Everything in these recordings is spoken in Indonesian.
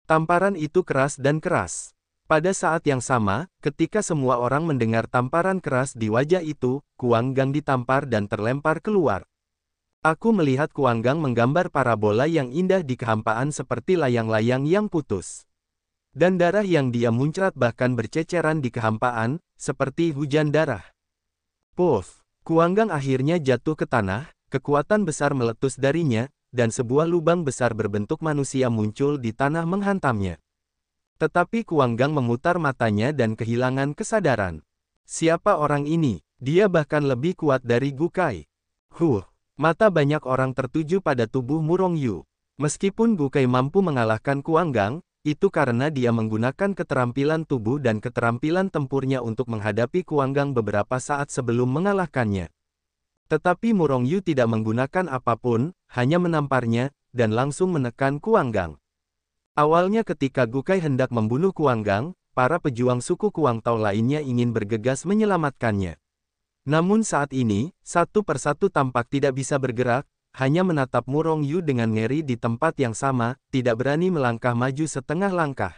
Tamparan itu keras dan keras. Pada saat yang sama, ketika semua orang mendengar tamparan keras di wajah itu, Kuanggang ditampar dan terlempar keluar. Aku melihat Kuanggang menggambar parabola yang indah di kehampaan seperti layang-layang yang putus. Dan darah yang dia muncrat bahkan berceceran di kehampaan, seperti hujan darah. Puff! Kuanggang akhirnya jatuh ke tanah, kekuatan besar meletus darinya, dan sebuah lubang besar berbentuk manusia muncul di tanah menghantamnya. Tetapi Kuanggang memutar matanya dan kehilangan kesadaran. Siapa orang ini? Dia bahkan lebih kuat dari Gukai. Mata banyak orang tertuju pada tubuh Murong Yu. Meskipun Gukai mampu mengalahkan Kuanggang, itu karena dia menggunakan keterampilan tubuh dan keterampilan tempurnya untuk menghadapi Kuanggang beberapa saat sebelum mengalahkannya. Tetapi Murong Yu tidak menggunakan apapun, hanya menamparnya, dan langsung menekan Kuanggang. Awalnya ketika Gukai hendak membunuh Kuanggang, para pejuang suku Kuangtao lainnya ingin bergegas menyelamatkannya. Namun saat ini, satu persatu tampak tidak bisa bergerak, hanya menatap Murong Yu dengan ngeri di tempat yang sama, tidak berani melangkah maju setengah langkah.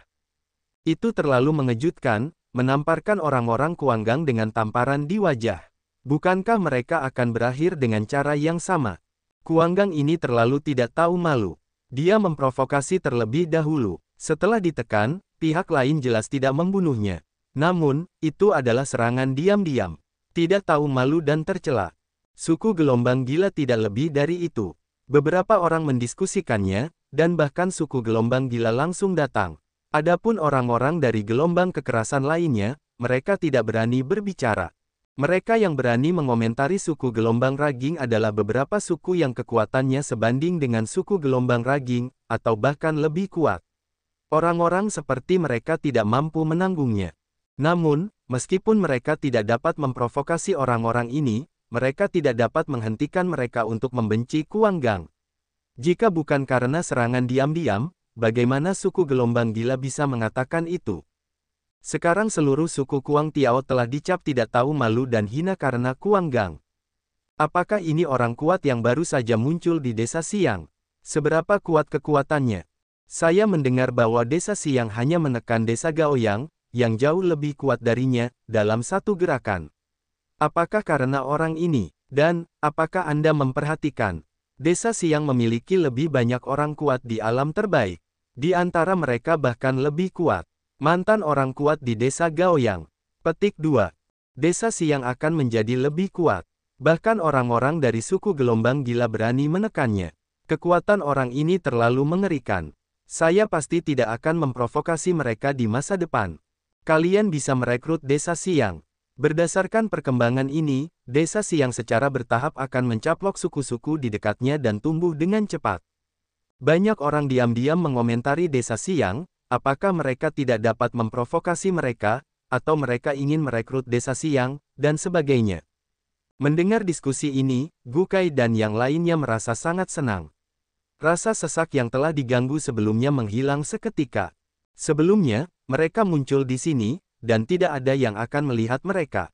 Itu terlalu mengejutkan, menamparkan orang-orang Kuanggang dengan tamparan di wajah. Bukankah mereka akan berakhir dengan cara yang sama? Kuanggang ini terlalu tidak tahu malu. Dia memprovokasi terlebih dahulu. Setelah ditekan, pihak lain jelas tidak membunuhnya. Namun, itu adalah serangan diam-diam. Tidak tahu malu dan tercela. Suku gelombang gila tidak lebih dari itu. Beberapa orang mendiskusikannya, dan bahkan suku gelombang gila langsung datang. Adapun orang-orang dari gelombang kekerasan lainnya, mereka tidak berani berbicara. Mereka yang berani mengomentari suku gelombang raging adalah beberapa suku yang kekuatannya sebanding dengan suku gelombang raging, atau bahkan lebih kuat. Orang-orang seperti mereka tidak mampu menanggungnya. Namun, meskipun mereka tidak dapat memprovokasi orang-orang ini, mereka tidak dapat menghentikan mereka untuk membenci Kuanggang. Jika bukan karena serangan diam-diam, bagaimana suku gelombang gila bisa mengatakan itu? Sekarang seluruh suku Kuang Tiao telah dicap tidak tahu malu dan hina karena Kuanggang. Apakah ini orang kuat yang baru saja muncul di desa Siang? Seberapa kuat kekuatannya? Saya mendengar bahwa desa Siang hanya menekan desa Gaoyang, yang jauh lebih kuat darinya, dalam satu gerakan. Apakah karena orang ini? Dan, apakah Anda memperhatikan? Desa Siang memiliki lebih banyak orang kuat di alam terbaik. Di antara mereka bahkan lebih kuat. Mantan orang kuat di desa Gaoyang. Petik 2. Desa Siang akan menjadi lebih kuat. Bahkan orang-orang dari suku gelombang gila berani menekannya. Kekuatan orang ini terlalu mengerikan. Saya pasti tidak akan memprovokasi mereka di masa depan. Kalian bisa merekrut desa Siang. Berdasarkan perkembangan ini, desa Siang secara bertahap akan mencaplok suku-suku di dekatnya dan tumbuh dengan cepat. Banyak orang diam-diam mengomentari desa Siang. Apakah mereka tidak dapat memprovokasi mereka, atau mereka ingin merekrut desa Siang, dan sebagainya. Mendengar diskusi ini, Gukai dan yang lainnya merasa sangat senang. Rasa sesak yang telah diganggu sebelumnya menghilang seketika. Sebelumnya, mereka muncul di sini, dan tidak ada yang akan melihat mereka.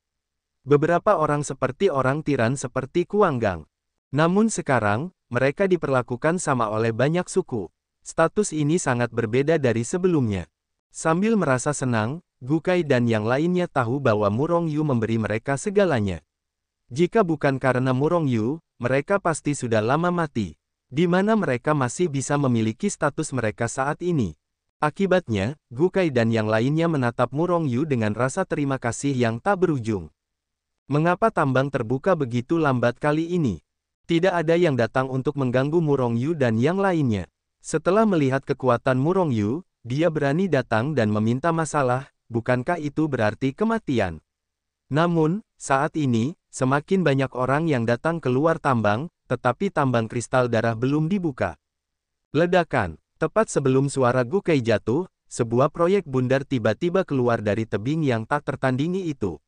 Beberapa orang seperti orang tiran seperti Kuanggang. Namun sekarang, mereka diperlakukan sama oleh banyak suku. Status ini sangat berbeda dari sebelumnya. Sambil merasa senang, Gukai dan yang lainnya tahu bahwa Murong Yu memberi mereka segalanya. Jika bukan karena Murong Yu, mereka pasti sudah lama mati. Di mana mereka masih bisa memiliki status mereka saat ini. Akibatnya, Gukai dan yang lainnya menatap Murong Yu dengan rasa terima kasih yang tak berujung. Mengapa tambang terbuka begitu lambat kali ini? Tidak ada yang datang untuk mengganggu Murong Yu dan yang lainnya. Setelah melihat kekuatan Murong Yu, dia berani datang dan meminta masalah, bukankah itu berarti kematian? Namun, saat ini, semakin banyak orang yang datang keluar tambang, tetapi tambang kristal darah belum dibuka. Ledakan. Tepat sebelum suara Gukai jatuh, sebuah proyek bundar tiba-tiba keluar dari tebing yang tak tertandingi itu.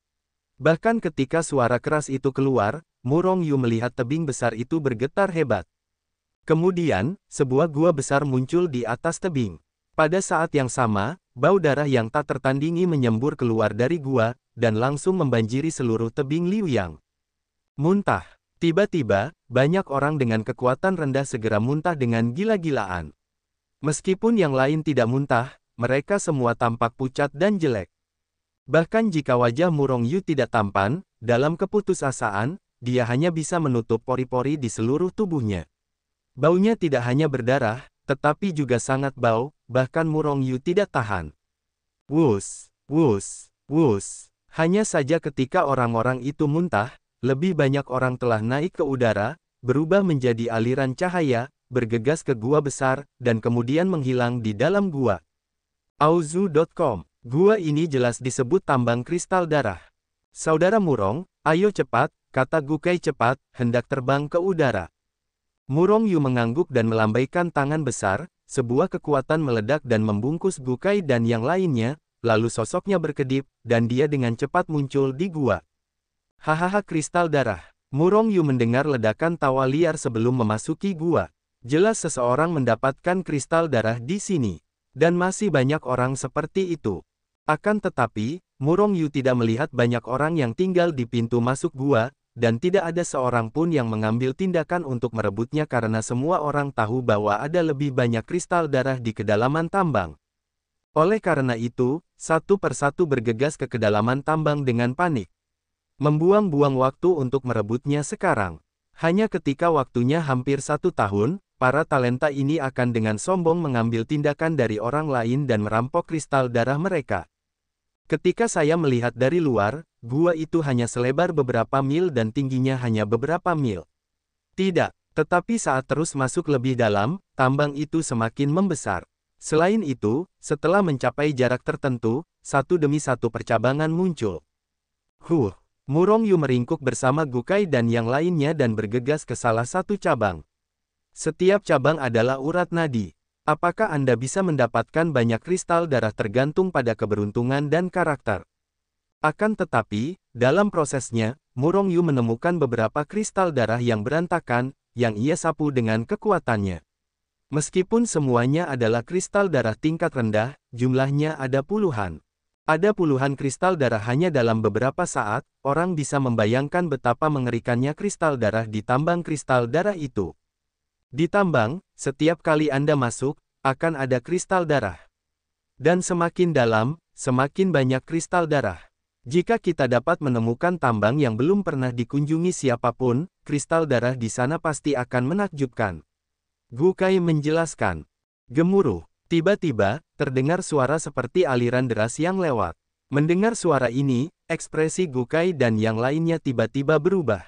Bahkan ketika suara keras itu keluar, Murong Yu melihat tebing besar itu bergetar hebat. Kemudian, sebuah gua besar muncul di atas tebing. Pada saat yang sama, bau darah yang tak tertandingi menyembur keluar dari gua, dan langsung membanjiri seluruh tebing Liuyang. Muntah. Tiba-tiba, banyak orang dengan kekuatan rendah segera muntah dengan gila-gilaan. Meskipun yang lain tidak muntah, mereka semua tampak pucat dan jelek. Bahkan jika wajah Murong Yu tidak tampan, dalam keputusasaan, dia hanya bisa menutup pori-pori di seluruh tubuhnya. Baunya tidak hanya berdarah, tetapi juga sangat bau, bahkan Murong Yu tidak tahan. Wus, wus, wus. Hanya saja ketika orang-orang itu muntah, lebih banyak orang telah naik ke udara, berubah menjadi aliran cahaya, bergegas ke gua besar, dan kemudian menghilang di dalam gua. Auzu.com. Gua ini jelas disebut tambang kristal darah. Saudara Murong, ayo cepat, kata Gukai cepat, hendak terbang ke udara. Murong Yu mengangguk dan melambaikan tangan besar, sebuah kekuatan meledak dan membungkus Gukai dan yang lainnya, lalu sosoknya berkedip, dan dia dengan cepat muncul di gua. Hahaha kristal darah. Murong Yu mendengar ledakan tawa liar sebelum memasuki gua. Jelas seseorang mendapatkan kristal darah di sini. Dan masih banyak orang seperti itu. Akan tetapi, Murong Yu tidak melihat banyak orang yang tinggal di pintu masuk gua, dan tidak ada seorang pun yang mengambil tindakan untuk merebutnya karena semua orang tahu bahwa ada lebih banyak kristal darah di kedalaman tambang. Oleh karena itu, satu persatu bergegas ke kedalaman tambang dengan panik. Membuang-buang waktu untuk merebutnya sekarang. Hanya ketika waktunya hampir 1 tahun, para talenta ini akan dengan sombong mengambil tindakan dari orang lain dan merampok kristal darah mereka. Ketika saya melihat dari luar, gua itu hanya selebar beberapa mil dan tingginya hanya beberapa mil. Tidak, tetapi saat terus masuk lebih dalam, tambang itu semakin membesar. Selain itu, setelah mencapai jarak tertentu, satu demi satu percabangan muncul. Murong Yu meringkuk bersama Gukai dan yang lainnya dan bergegas ke salah satu cabang. Setiap cabang adalah urat nadi. Apakah Anda bisa mendapatkan banyak kristal darah tergantung pada keberuntungan dan karakter? Akan tetapi, dalam prosesnya, Murong Yu menemukan beberapa kristal darah yang berantakan, yang ia sapu dengan kekuatannya. Meskipun semuanya adalah kristal darah tingkat rendah, jumlahnya ada puluhan. Ada puluhan kristal darah hanya dalam beberapa saat, orang bisa membayangkan betapa mengerikannya kristal darah di tambang kristal darah itu. Di tambang, setiap kali Anda masuk, akan ada kristal darah. Dan semakin dalam, semakin banyak kristal darah. Jika kita dapat menemukan tambang yang belum pernah dikunjungi siapapun, kristal darah di sana pasti akan menakjubkan. Gukai menjelaskan. Gemuruh. Tiba-tiba, terdengar suara seperti aliran deras yang lewat. Mendengar suara ini, ekspresi Gukai dan yang lainnya tiba-tiba berubah.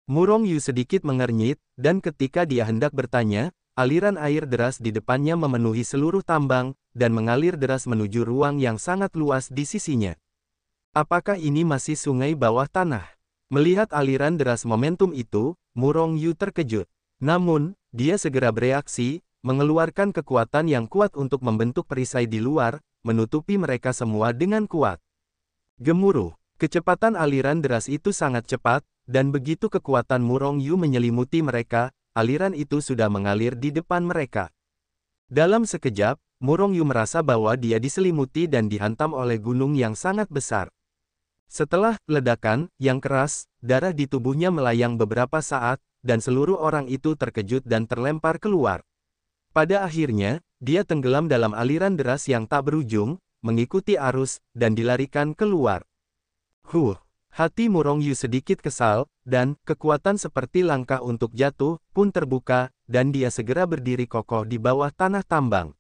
Murong Yu sedikit mengernyit, dan ketika dia hendak bertanya, aliran air deras di depannya memenuhi seluruh tambang, dan mengalir deras menuju ruang yang sangat luas di sisinya. Apakah ini masih sungai bawah tanah? Melihat aliran deras momentum itu, Murong Yu terkejut. Namun, dia segera bereaksi, mengeluarkan kekuatan yang kuat untuk membentuk perisai di luar, menutupi mereka semua dengan kuat. Gemuruh. Kecepatan aliran deras itu sangat cepat, dan begitu kekuatan Murong Yu menyelimuti mereka, aliran itu sudah mengalir di depan mereka. Dalam sekejap, Murong Yu merasa bahwa dia diselimuti dan dihantam oleh gunung yang sangat besar. Setelah ledakan yang keras, darah di tubuhnya melayang beberapa saat, dan seluruh orang itu terkejut dan terlempar keluar. Pada akhirnya, dia tenggelam dalam aliran deras yang tak berujung, mengikuti arus, dan dilarikan keluar. Hati Murong Yu sedikit kesal, dan kekuatan seperti langkah untuk jatuh pun terbuka, dan dia segera berdiri kokoh di bawah tanah tambang.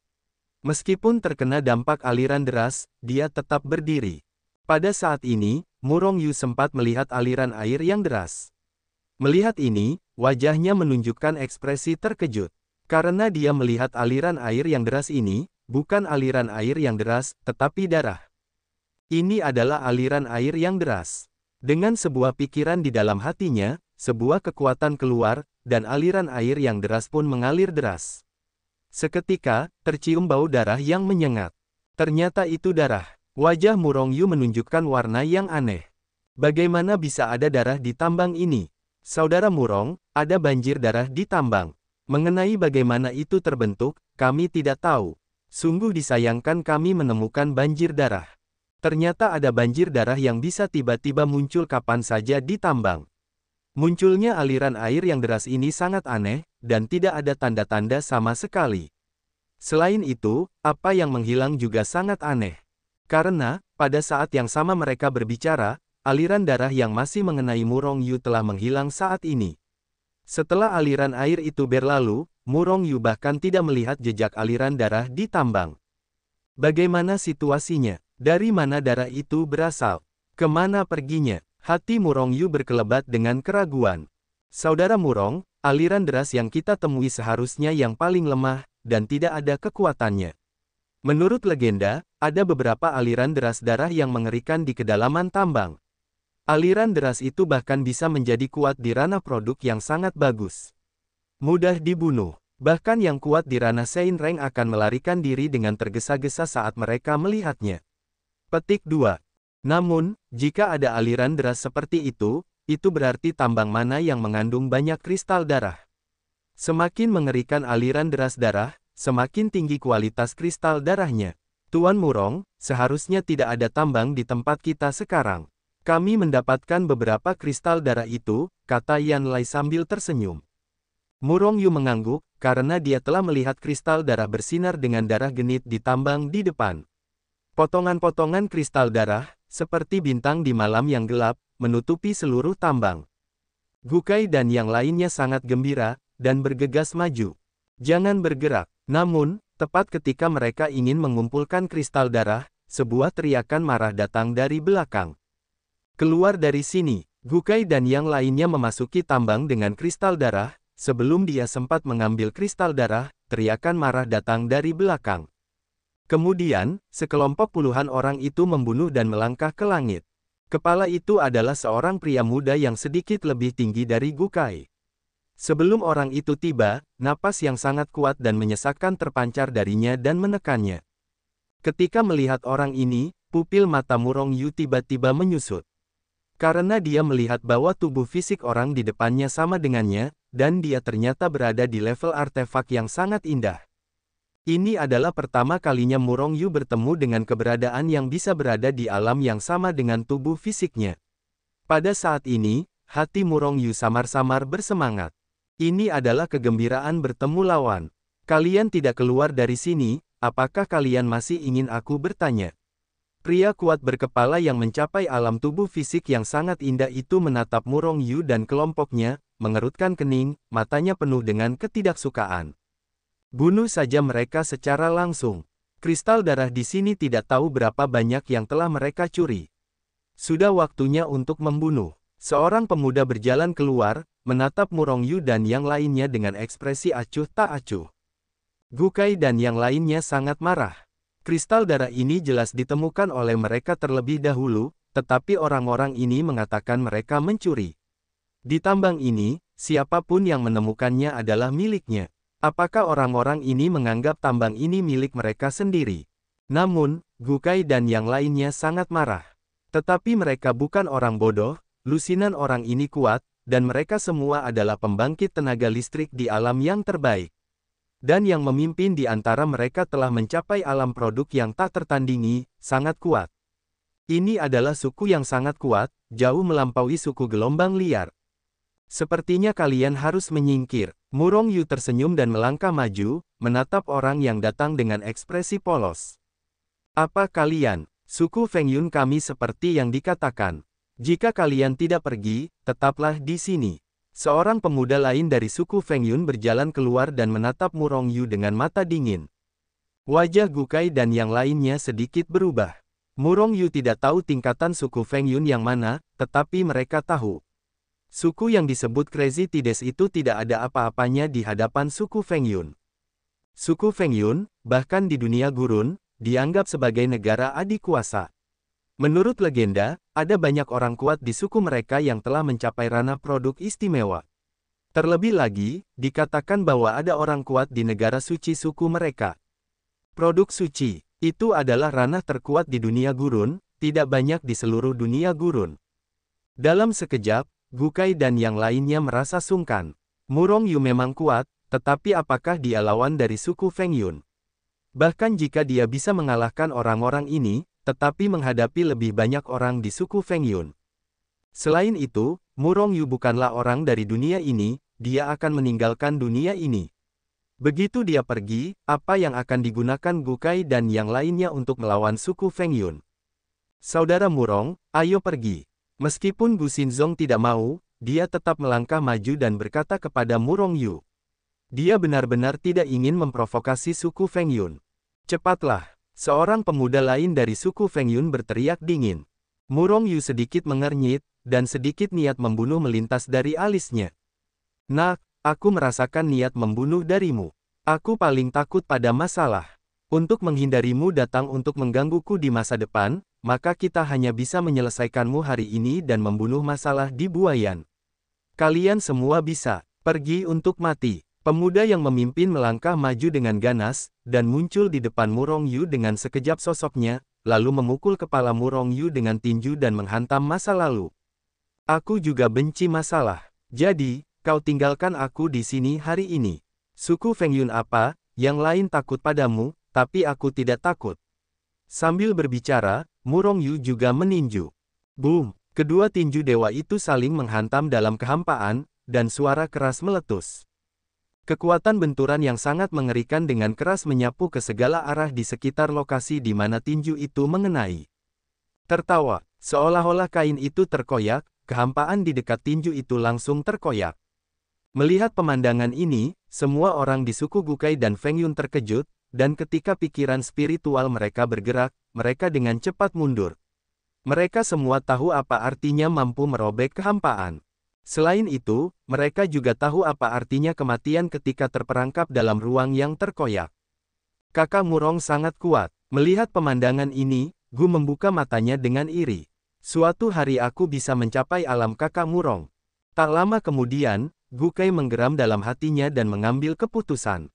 Meskipun terkena dampak aliran deras, dia tetap berdiri. Pada saat ini, Murong Yu sempat melihat aliran air yang deras. Melihat ini, wajahnya menunjukkan ekspresi terkejut. Karena dia melihat aliran air yang deras ini, bukan aliran air yang deras, tetapi darah. Ini adalah aliran air yang deras. Dengan sebuah pikiran di dalam hatinya, sebuah kekuatan keluar, dan aliran air yang deras pun mengalir deras. Seketika, tercium bau darah yang menyengat. Ternyata itu darah. Wajah Murong Yu menunjukkan warna yang aneh. Bagaimana bisa ada darah di tambang ini? Saudara Murong, ada banjir darah di tambang. Mengenai bagaimana itu terbentuk, kami tidak tahu. Sungguh disayangkan kami menemukan banjir darah. Ternyata ada banjir darah yang bisa tiba-tiba muncul kapan saja di tambang. Munculnya aliran air yang deras ini sangat aneh, dan tidak ada tanda-tanda sama sekali. Selain itu, apa yang menghilang juga sangat aneh. Karena, pada saat yang sama mereka berbicara, aliran darah yang masih mengenai Murong Yu telah menghilang saat ini. Setelah aliran air itu berlalu, Murong Yu bahkan tidak melihat jejak aliran darah di tambang. Bagaimana situasinya? Dari mana darah itu berasal? Kemana perginya? Hati Murong Yu berkelebat dengan keraguan. Saudara Murong, aliran deras yang kita temui seharusnya yang paling lemah, dan tidak ada kekuatannya. Menurut legenda, ada beberapa aliran deras darah yang mengerikan di kedalaman tambang. Aliran deras itu bahkan bisa menjadi kuat di ranah produk yang sangat bagus. Mudah dibunuh. Bahkan yang kuat di ranah Sein Reng akan melarikan diri dengan tergesa-gesa saat mereka melihatnya. Petik 2. Namun, jika ada aliran deras seperti itu berarti tambang mana yang mengandung banyak kristal darah. Semakin mengerikan aliran deras darah, semakin tinggi kualitas kristal darahnya. Tuan Murong, seharusnya tidak ada tambang di tempat kita sekarang. Kami mendapatkan beberapa kristal darah itu, kata Yan Lai sambil tersenyum. Murong Yu mengangguk, karena dia telah melihat kristal darah bersinar dengan darah genit di tambang di depan. Potongan-potongan kristal darah, seperti bintang di malam yang gelap, menutupi seluruh tambang. Gukai dan yang lainnya sangat gembira, dan bergegas maju. Jangan bergerak. Namun, tepat ketika mereka ingin mengumpulkan kristal darah, sebuah teriakan marah datang dari belakang. Keluar dari sini. Gukai dan yang lainnya memasuki tambang dengan kristal darah. Sebelum dia sempat mengambil kristal darah, teriakan marah datang dari belakang. Kemudian, sekelompok puluhan orang itu membunuh dan melangkah ke langit. Kepala itu adalah seorang pria muda yang sedikit lebih tinggi dari Gukai. Sebelum orang itu tiba, napas yang sangat kuat dan menyesakkan terpancar darinya dan menekannya. Ketika melihat orang ini, pupil mata Murong Yu tiba-tiba menyusut. Karena dia melihat bahwa tubuh fisik orang di depannya sama dengannya, dan dia ternyata berada di level artefak yang sangat indah. Ini adalah pertama kalinya Murong Yu bertemu dengan keberadaan yang bisa berada di alam yang sama dengan tubuh fisiknya. Pada saat ini, hati Murong Yu samar-samar bersemangat. Ini adalah kegembiraan bertemu lawan. Kalian tidak keluar dari sini, apakah kalian masih ingin aku bertanya? Pria kuat berkepala yang mencapai alam tubuh fisik yang sangat indah itu menatap Murong Yu dan kelompoknya, mengerutkan kening, matanya penuh dengan ketidaksukaan. Bunuh saja mereka secara langsung. Kristal darah di sini tidak tahu berapa banyak yang telah mereka curi. Sudah waktunya untuk membunuh. Seorang pemuda berjalan keluar, menatap Murong Yu dan yang lainnya dengan ekspresi acuh tak acuh. Gukai dan yang lainnya sangat marah. Kristal darah ini jelas ditemukan oleh mereka terlebih dahulu, tetapi orang-orang ini mengatakan mereka mencuri. Di tambang ini, siapapun yang menemukannya adalah miliknya. Apakah orang-orang ini menganggap tambang ini milik mereka sendiri? Namun, Gukai dan yang lainnya sangat marah. Tetapi mereka bukan orang bodoh, lusinan orang ini kuat, dan mereka semua adalah pembangkit tenaga listrik di alam yang terbaik. Dan yang memimpin di antara mereka telah mencapai alam produk yang tak tertandingi, sangat kuat. Ini adalah suku yang sangat kuat, jauh melampaui suku gelombang liar. Sepertinya kalian harus menyingkir. Murong Yu tersenyum dan melangkah maju, menatap orang yang datang dengan ekspresi polos. Apa kalian, suku Feng Yun kami seperti yang dikatakan. Jika kalian tidak pergi, tetaplah di sini. Seorang pemuda lain dari suku Feng Yun berjalan keluar dan menatap Murong Yu dengan mata dingin. Wajah Gukai dan yang lainnya sedikit berubah. Murong Yu tidak tahu tingkatan suku Feng Yun yang mana, tetapi mereka tahu. Suku yang disebut Crazy Tides itu tidak ada apa-apanya di hadapan suku Feng Yun. Suku Feng Yun, bahkan di dunia gurun, dianggap sebagai negara adikuasa. Menurut legenda, ada banyak orang kuat di suku mereka yang telah mencapai ranah produk istimewa. Terlebih lagi, dikatakan bahwa ada orang kuat di negara suci suku mereka. Produk suci, itu adalah ranah terkuat di dunia gurun, tidak banyak di seluruh dunia gurun. Dalam sekejap, Gukai dan yang lainnya merasa sungkan. Murong Yu memang kuat, tetapi apakah dia lawan dari suku Feng Yun? Bahkan jika dia bisa mengalahkan orang-orang ini, tetapi menghadapi lebih banyak orang di suku Feng Yun. Selain itu, Murong Yu bukanlah orang dari dunia ini, dia akan meninggalkan dunia ini. Begitu dia pergi, apa yang akan digunakan Gukai dan yang lainnya untuk melawan suku Feng Yun? Saudara Murong, ayo pergi. Meskipun Gu Xinzong tidak mau, dia tetap melangkah maju dan berkata kepada Murong Yu. Dia benar-benar tidak ingin memprovokasi suku Feng Yun. Cepatlah, seorang pemuda lain dari suku Feng Yun berteriak dingin. Murong Yu sedikit mengernyit, dan sedikit niat membunuh melintas dari alisnya. Nak, aku merasakan niat membunuh darimu. Aku paling takut pada masalah. Untuk menghindarimu datang untuk menggangguku di masa depan, maka kita hanya bisa menyelesaikanmu hari ini dan membunuh masalah di Buayan. Kalian semua bisa pergi untuk mati. Pemuda yang memimpin melangkah maju dengan ganas, dan muncul di depan Murong Yu dengan sekejap sosoknya, lalu memukul kepala Murong Yu dengan tinju dan menghantam masa lalu. Aku juga benci masalah. Jadi, kau tinggalkan aku di sini hari ini. Suku Feng Yun apa, yang lain takut padamu, tapi aku tidak takut. Sambil berbicara, Murong Yu juga meninju. Boom! Kedua tinju dewa itu saling menghantam dalam kehampaan, dan suara keras meletus. Kekuatan benturan yang sangat mengerikan dengan keras menyapu ke segala arah di sekitar lokasi di mana tinju itu mengenai. Tertawa, seolah-olah kain itu terkoyak, kehampaan di dekat tinju itu langsung terkoyak. Melihat pemandangan ini, semua orang di suku Gukai dan Feng Yun terkejut, dan ketika pikiran spiritual mereka bergerak, mereka dengan cepat mundur. Mereka semua tahu apa artinya mampu merobek kehampaan. Selain itu, mereka juga tahu apa artinya kematian ketika terperangkap dalam ruang yang terkoyak. Kakak Murong sangat kuat. Melihat pemandangan ini, Gu membuka matanya dengan iri. Suatu hari aku bisa mencapai alam kakak Murong. Tak lama kemudian, Gukai menggeram dalam hatinya dan mengambil keputusan.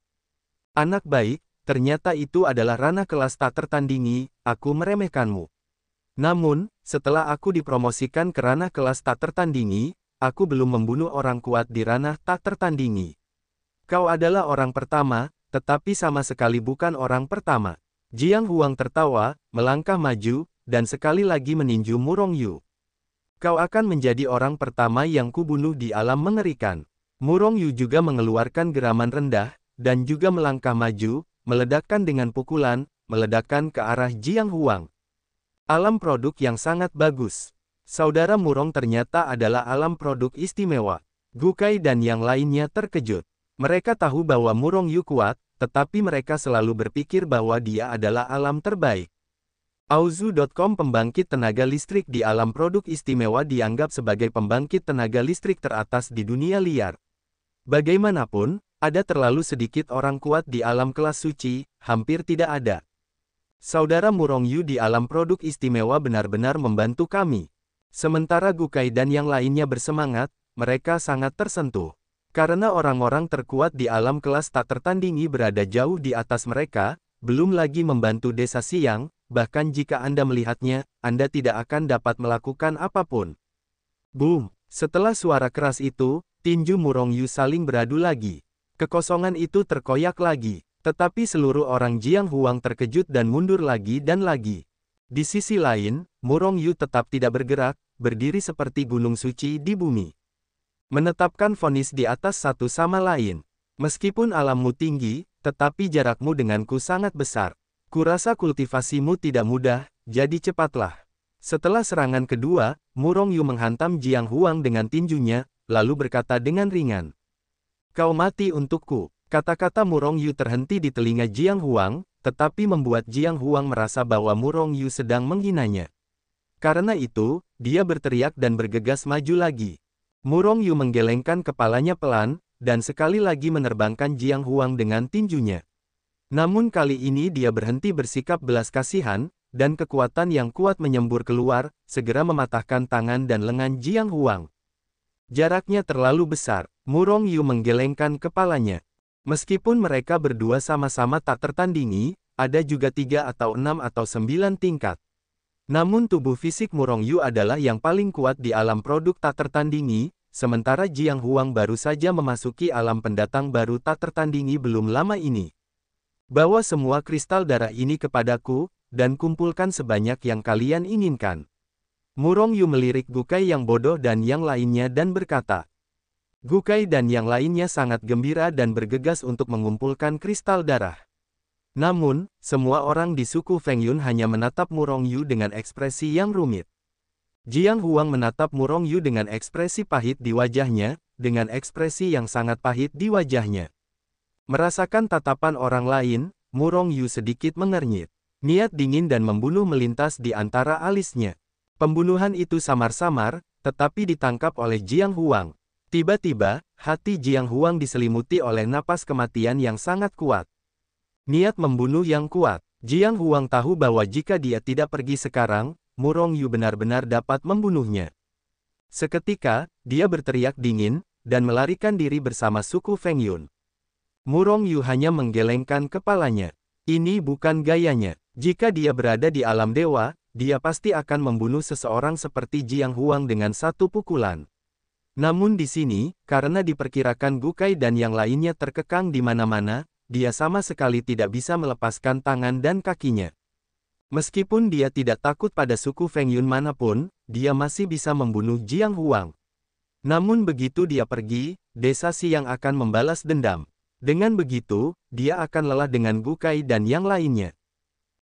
Anak baik, ternyata itu adalah ranah kelas tak tertandingi, aku meremehkanmu. Namun, setelah aku dipromosikan ke ranah kelas tak tertandingi, aku belum membunuh orang kuat di ranah tak tertandingi. Kau adalah orang pertama, tetapi sama sekali bukan orang pertama. Jiang Huang tertawa, melangkah maju, dan sekali lagi meninju Murong Yu. Kau akan menjadi orang pertama yang kubunuh di alam mengerikan. Murong Yu juga mengeluarkan geraman rendah, dan juga melangkah maju, meledakkan dengan pukulan, meledakkan ke arah Jiang Huang. Alam produk yang sangat bagus. Saudara Murong ternyata adalah alam produk istimewa. Gukai dan yang lainnya terkejut. Mereka tahu bahwa Murong Yu kuat, tetapi mereka selalu berpikir bahwa dia adalah alam terbaik. Auzu.com Pembangkit tenaga listrik di alam produk istimewa dianggap sebagai pembangkit tenaga listrik teratas di dunia liar. Bagaimanapun, ada terlalu sedikit orang kuat di alam kelas suci, hampir tidak ada. Saudara Murong Yu di alam produk istimewa benar-benar membantu kami. Sementara Gukai dan yang lainnya bersemangat, mereka sangat tersentuh. Karena orang-orang terkuat di alam kelas tak tertandingi berada jauh di atas mereka, belum lagi membantu desa Siang, bahkan jika Anda melihatnya, Anda tidak akan dapat melakukan apapun. Boom! Setelah suara keras itu, tinju Murong Yu saling beradu lagi. Kekosongan itu terkoyak lagi, tetapi seluruh orang Jiang Huang terkejut dan mundur lagi dan lagi. Di sisi lain, Murong Yu tetap tidak bergerak, berdiri seperti gunung suci di bumi. Menetapkan vonis di atas satu sama lain. Meskipun alammu tinggi, tetapi jarakmu denganku sangat besar. Kurasa kultivasimu tidak mudah, jadi cepatlah. Setelah serangan kedua, Murong Yu menghantam Jiang Huang dengan tinjunya, lalu berkata dengan ringan. Kau mati untukku. Kata-kata Murong Yu terhenti di telinga Jiang Huang, tetapi membuat Jiang Huang merasa bahwa Murong Yu sedang menghinanya. Karena itu, dia berteriak dan bergegas maju lagi. Murong Yu menggelengkan kepalanya pelan, dan sekali lagi menerbangkan Jiang Huang dengan tinjunya. Namun kali ini dia berhenti bersikap belas kasihan, dan kekuatan yang kuat menyembur keluar, segera mematahkan tangan dan lengan Jiang Huang. Jaraknya terlalu besar, Murong Yu menggelengkan kepalanya. Meskipun mereka berdua sama-sama tak tertandingi, ada juga 3 atau 6 atau 9 tingkat. Namun tubuh fisik Murong Yu adalah yang paling kuat di alam produk tak tertandingi, sementara Jiang Huang baru saja memasuki alam pendatang baru tak tertandingi belum lama ini. Bawa semua kristal darah ini kepadaku, dan kumpulkan sebanyak yang kalian inginkan. Murong Yu melirik Gukai yang bodoh dan yang lainnya dan berkata, Gukai dan yang lainnya sangat gembira dan bergegas untuk mengumpulkan kristal darah. Namun, semua orang di suku Feng Yun hanya menatap Murong Yu dengan ekspresi yang rumit. Jiang Huang menatap Murong Yu dengan ekspresi pahit di wajahnya, dengan ekspresi yang sangat pahit di wajahnya. Merasakan tatapan orang lain, Murong Yu sedikit mengernyit. Niat dingin dan membunuh melintas di antara alisnya. Pembunuhan itu samar-samar, tetapi ditangkap oleh Jiang Huang. Tiba-tiba, hati Jiang Huang diselimuti oleh napas kematian yang sangat kuat. Niat membunuh yang kuat. Jiang Huang tahu bahwa jika dia tidak pergi sekarang, Murong Yu benar-benar dapat membunuhnya. Seketika, dia berteriak dingin, dan melarikan diri bersama suku Feng Yun. Murong Yu hanya menggelengkan kepalanya. Ini bukan gayanya. Jika dia berada di alam dewa, dia pasti akan membunuh seseorang seperti Jiang Huang dengan satu pukulan. Namun di sini, karena diperkirakan Gukai dan yang lainnya terkekang di mana-mana, dia sama sekali tidak bisa melepaskan tangan dan kakinya. Meskipun dia tidak takut pada suku Feng Yun manapun, dia masih bisa membunuh Jiang Huang. Namun begitu dia pergi, desa Xiang akan membalas dendam. Dengan begitu, dia akan lelah dengan Gukai dan yang lainnya.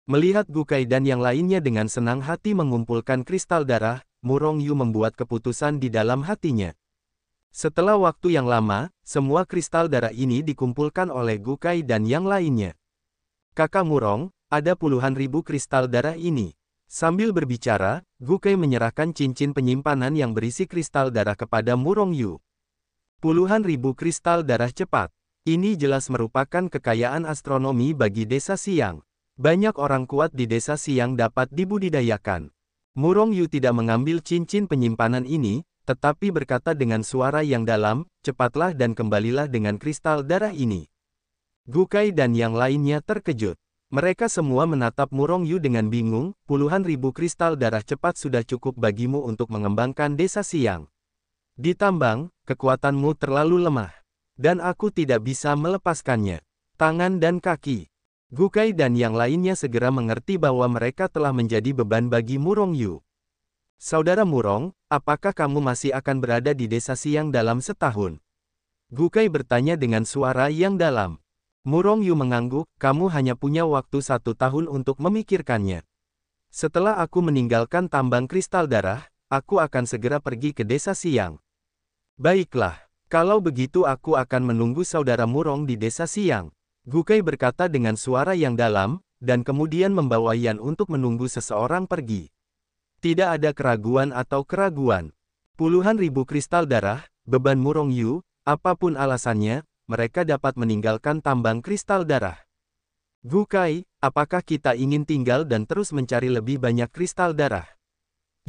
Melihat Gukai dan yang lainnya dengan senang hati mengumpulkan kristal darah, Murong Yu membuat keputusan di dalam hatinya. Setelah waktu yang lama, semua kristal darah ini dikumpulkan oleh Gukai dan yang lainnya. Kakak Murong, ada puluhan ribu kristal darah ini. Sambil berbicara, Gukai menyerahkan cincin penyimpanan yang berisi kristal darah kepada Murong Yu. Puluhan ribu kristal darah cepat. Ini jelas merupakan kekayaan astronomi bagi desa Xiang. Banyak orang kuat di desa Xiang dapat dibudidayakan. Murong Yu tidak mengambil cincin penyimpanan ini, tetapi berkata dengan suara yang dalam, "Cepatlah dan kembalilah dengan kristal darah ini." Gukai dan yang lainnya terkejut. Mereka semua menatap Murong Yu dengan bingung, puluhan ribu kristal darah cepat sudah cukup bagimu untuk mengembangkan desa Xiang. Ditambang, kekuatanmu terlalu lemah. Dan aku tidak bisa melepaskannya. Tangan dan kaki. Gukai dan yang lainnya segera mengerti bahwa mereka telah menjadi beban bagi Murong Yu. Saudara Murong, apakah kamu masih akan berada di desa Xiang dalam setahun? Gukai bertanya dengan suara yang dalam. Murong Yu mengangguk, kamu hanya punya waktu 1 tahun untuk memikirkannya. Setelah aku meninggalkan tambang kristal darah, aku akan segera pergi ke desa Xiang. Baiklah, kalau begitu aku akan menunggu saudara Murong di desa Xiang. Gukai berkata dengan suara yang dalam, dan kemudian membawa Yan untuk menunggu seseorang pergi. Tidak ada keraguan atau keraguan. Puluhan ribu kristal darah, beban Murong Yu, apapun alasannya, mereka dapat meninggalkan tambang kristal darah. Gukai, apakah kita ingin tinggal dan terus mencari lebih banyak kristal darah?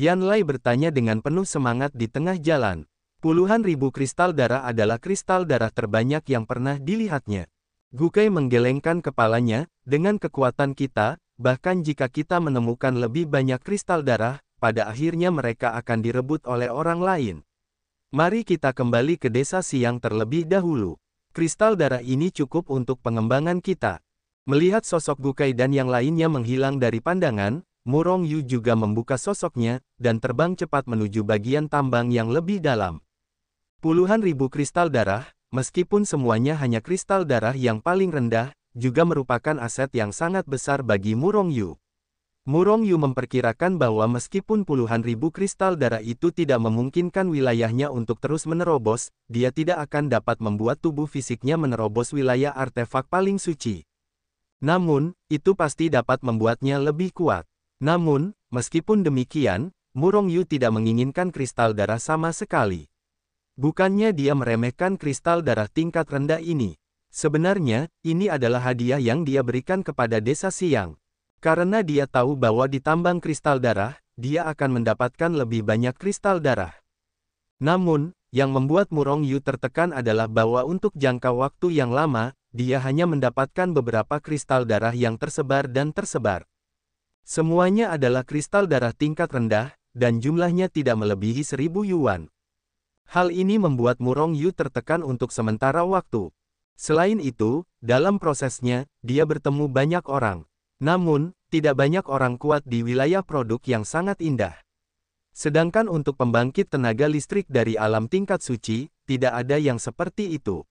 Yan Lai bertanya dengan penuh semangat di tengah jalan. Puluhan ribu kristal darah adalah kristal darah terbanyak yang pernah dilihatnya. Gukai menggelengkan kepalanya, dengan kekuatan kita, bahkan jika kita menemukan lebih banyak kristal darah, pada akhirnya mereka akan direbut oleh orang lain. Mari kita kembali ke desa Xiang terlebih dahulu. Kristal darah ini cukup untuk pengembangan kita. Melihat sosok Gukai dan yang lainnya menghilang dari pandangan, Murong Yu juga membuka sosoknya, dan terbang cepat menuju bagian tambang yang lebih dalam. Puluhan ribu kristal darah, meskipun semuanya hanya kristal darah yang paling rendah, juga merupakan aset yang sangat besar bagi Murong Yu. Murong Yu memperkirakan bahwa meskipun puluhan ribu kristal darah itu tidak memungkinkan wilayahnya untuk terus menerobos, dia tidak akan dapat membuat tubuh fisiknya menerobos wilayah artefak paling suci. Namun, itu pasti dapat membuatnya lebih kuat. Namun, meskipun demikian, Murong Yu tidak menginginkan kristal darah sama sekali. Bukannya dia meremehkan kristal darah tingkat rendah ini. Sebenarnya, ini adalah hadiah yang dia berikan kepada desa Xiang. Karena dia tahu bahwa di tambang kristal darah, dia akan mendapatkan lebih banyak kristal darah. Namun, yang membuat Murong Yu tertekan adalah bahwa untuk jangka waktu yang lama, dia hanya mendapatkan beberapa kristal darah yang tersebar dan tersebar. Semuanya adalah kristal darah tingkat rendah, dan jumlahnya tidak melebihi 1000 yuan. Hal ini membuat Murong Yu tertekan untuk sementara waktu. Selain itu, dalam prosesnya, dia bertemu banyak orang. Namun, tidak banyak orang kuat di wilayah produk yang sangat indah. Sedangkan untuk pembangkit tenaga listrik dari alam tingkat suci, tidak ada yang seperti itu.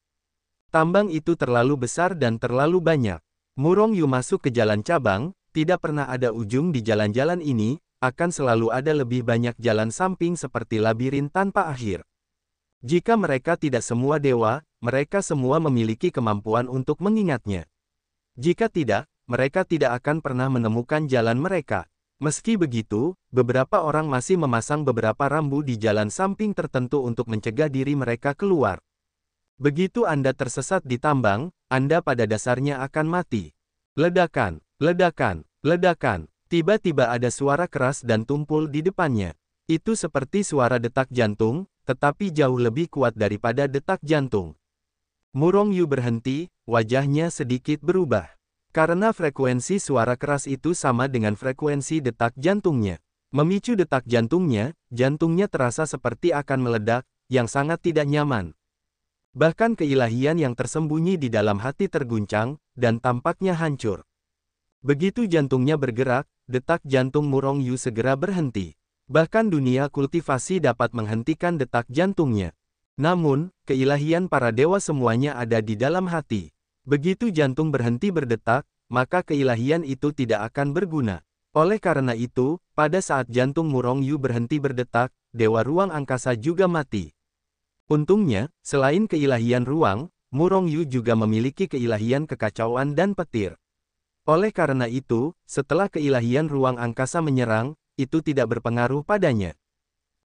Tambang itu terlalu besar dan terlalu banyak. Murong Yu masuk ke jalan cabang, tidak pernah ada ujung di jalan-jalan ini, akan selalu ada lebih banyak jalan samping seperti labirin tanpa akhir. Jika mereka tidak semua dewa, mereka semua memiliki kemampuan untuk mengingatnya. Jika tidak, mereka tidak akan pernah menemukan jalan mereka. Meski begitu, beberapa orang masih memasang beberapa rambu di jalan samping tertentu untuk mencegah diri mereka keluar. Begitu Anda tersesat di tambang, Anda pada dasarnya akan mati. Ledakan, ledakan, ledakan. Tiba-tiba ada suara keras dan tumpul di depannya. Itu seperti suara detak jantung, tetapi jauh lebih kuat daripada detak jantung. Murong Yu berhenti, wajahnya sedikit berubah. Karena frekuensi suara keras itu sama dengan frekuensi detak jantungnya. Memicu detak jantungnya terasa seperti akan meledak, yang sangat tidak nyaman. Bahkan keilahian yang tersembunyi di dalam hati terguncang, dan tampaknya hancur. Begitu jantungnya bergerak, detak jantung Murong Yu segera berhenti. Bahkan dunia kultivasi dapat menghentikan detak jantungnya. Namun, keilahian para dewa semuanya ada di dalam hati. Begitu jantung berhenti berdetak, maka keilahian itu tidak akan berguna. Oleh karena itu, pada saat jantung Murong Yu berhenti berdetak, dewa ruang angkasa juga mati. Untungnya, selain keilahian ruang, Murong Yu juga memiliki keilahian kekacauan dan petir. Oleh karena itu, setelah keilahian ruang angkasa menyerang, itu tidak berpengaruh padanya.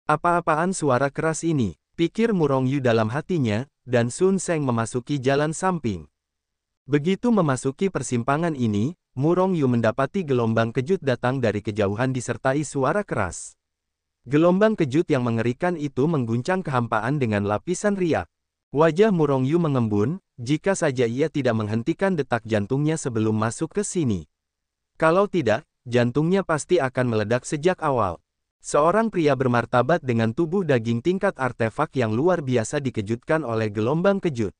Apa-apaan suara keras ini, pikir Murong Yu dalam hatinya, dan Sun Sheng memasuki jalan samping. Begitu memasuki persimpangan ini, Murong Yu mendapati gelombang kejut datang dari kejauhan disertai suara keras. Gelombang kejut yang mengerikan itu mengguncang kehampaan dengan lapisan riak. Wajah Murong Yu mengembun, jika saja ia tidak menghentikan detak jantungnya sebelum masuk ke sini. Kalau tidak, jantungnya pasti akan meledak sejak awal. Seorang pria bermartabat dengan tubuh daging tingkat artefak yang luar biasa dikejutkan oleh gelombang kejut.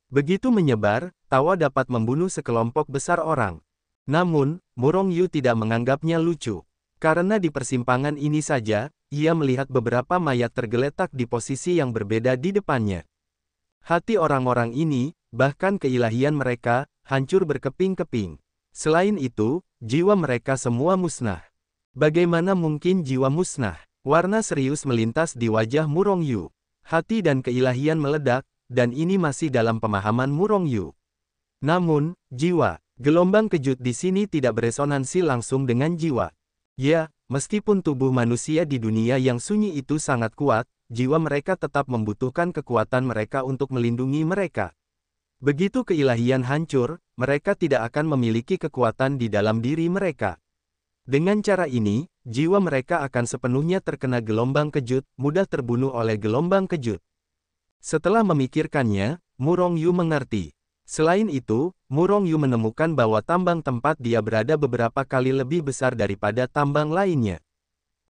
Begitu menyebar, tawa dapat membunuh sekelompok besar orang. Namun, Murong Yu tidak menganggapnya lucu. Karena di persimpangan ini saja, ia melihat beberapa mayat tergeletak di posisi yang berbeda di depannya. Hati orang-orang ini, bahkan keilahian mereka, hancur berkeping-keping. Selain itu, jiwa mereka semua musnah. Bagaimana mungkin jiwa musnah? Warna serius melintas di wajah Murong Yu. Hati dan keilahian meledak, dan ini masih dalam pemahaman Murong Yu. Namun, jiwa, gelombang kejut di sini tidak beresonansi langsung dengan jiwa. Ya, meskipun tubuh manusia di dunia yang sunyi itu sangat kuat, jiwa mereka tetap membutuhkan kekuatan mereka untuk melindungi mereka. Begitu keilahian hancur, mereka tidak akan memiliki kekuatan di dalam diri mereka. Dengan cara ini, jiwa mereka akan sepenuhnya terkena gelombang kejut, mudah terbunuh oleh gelombang kejut. Setelah memikirkannya, Murong Yu mengerti. Selain itu, Murong Yu menemukan bahwa tambang tempat dia berada beberapa kali lebih besar daripada tambang lainnya.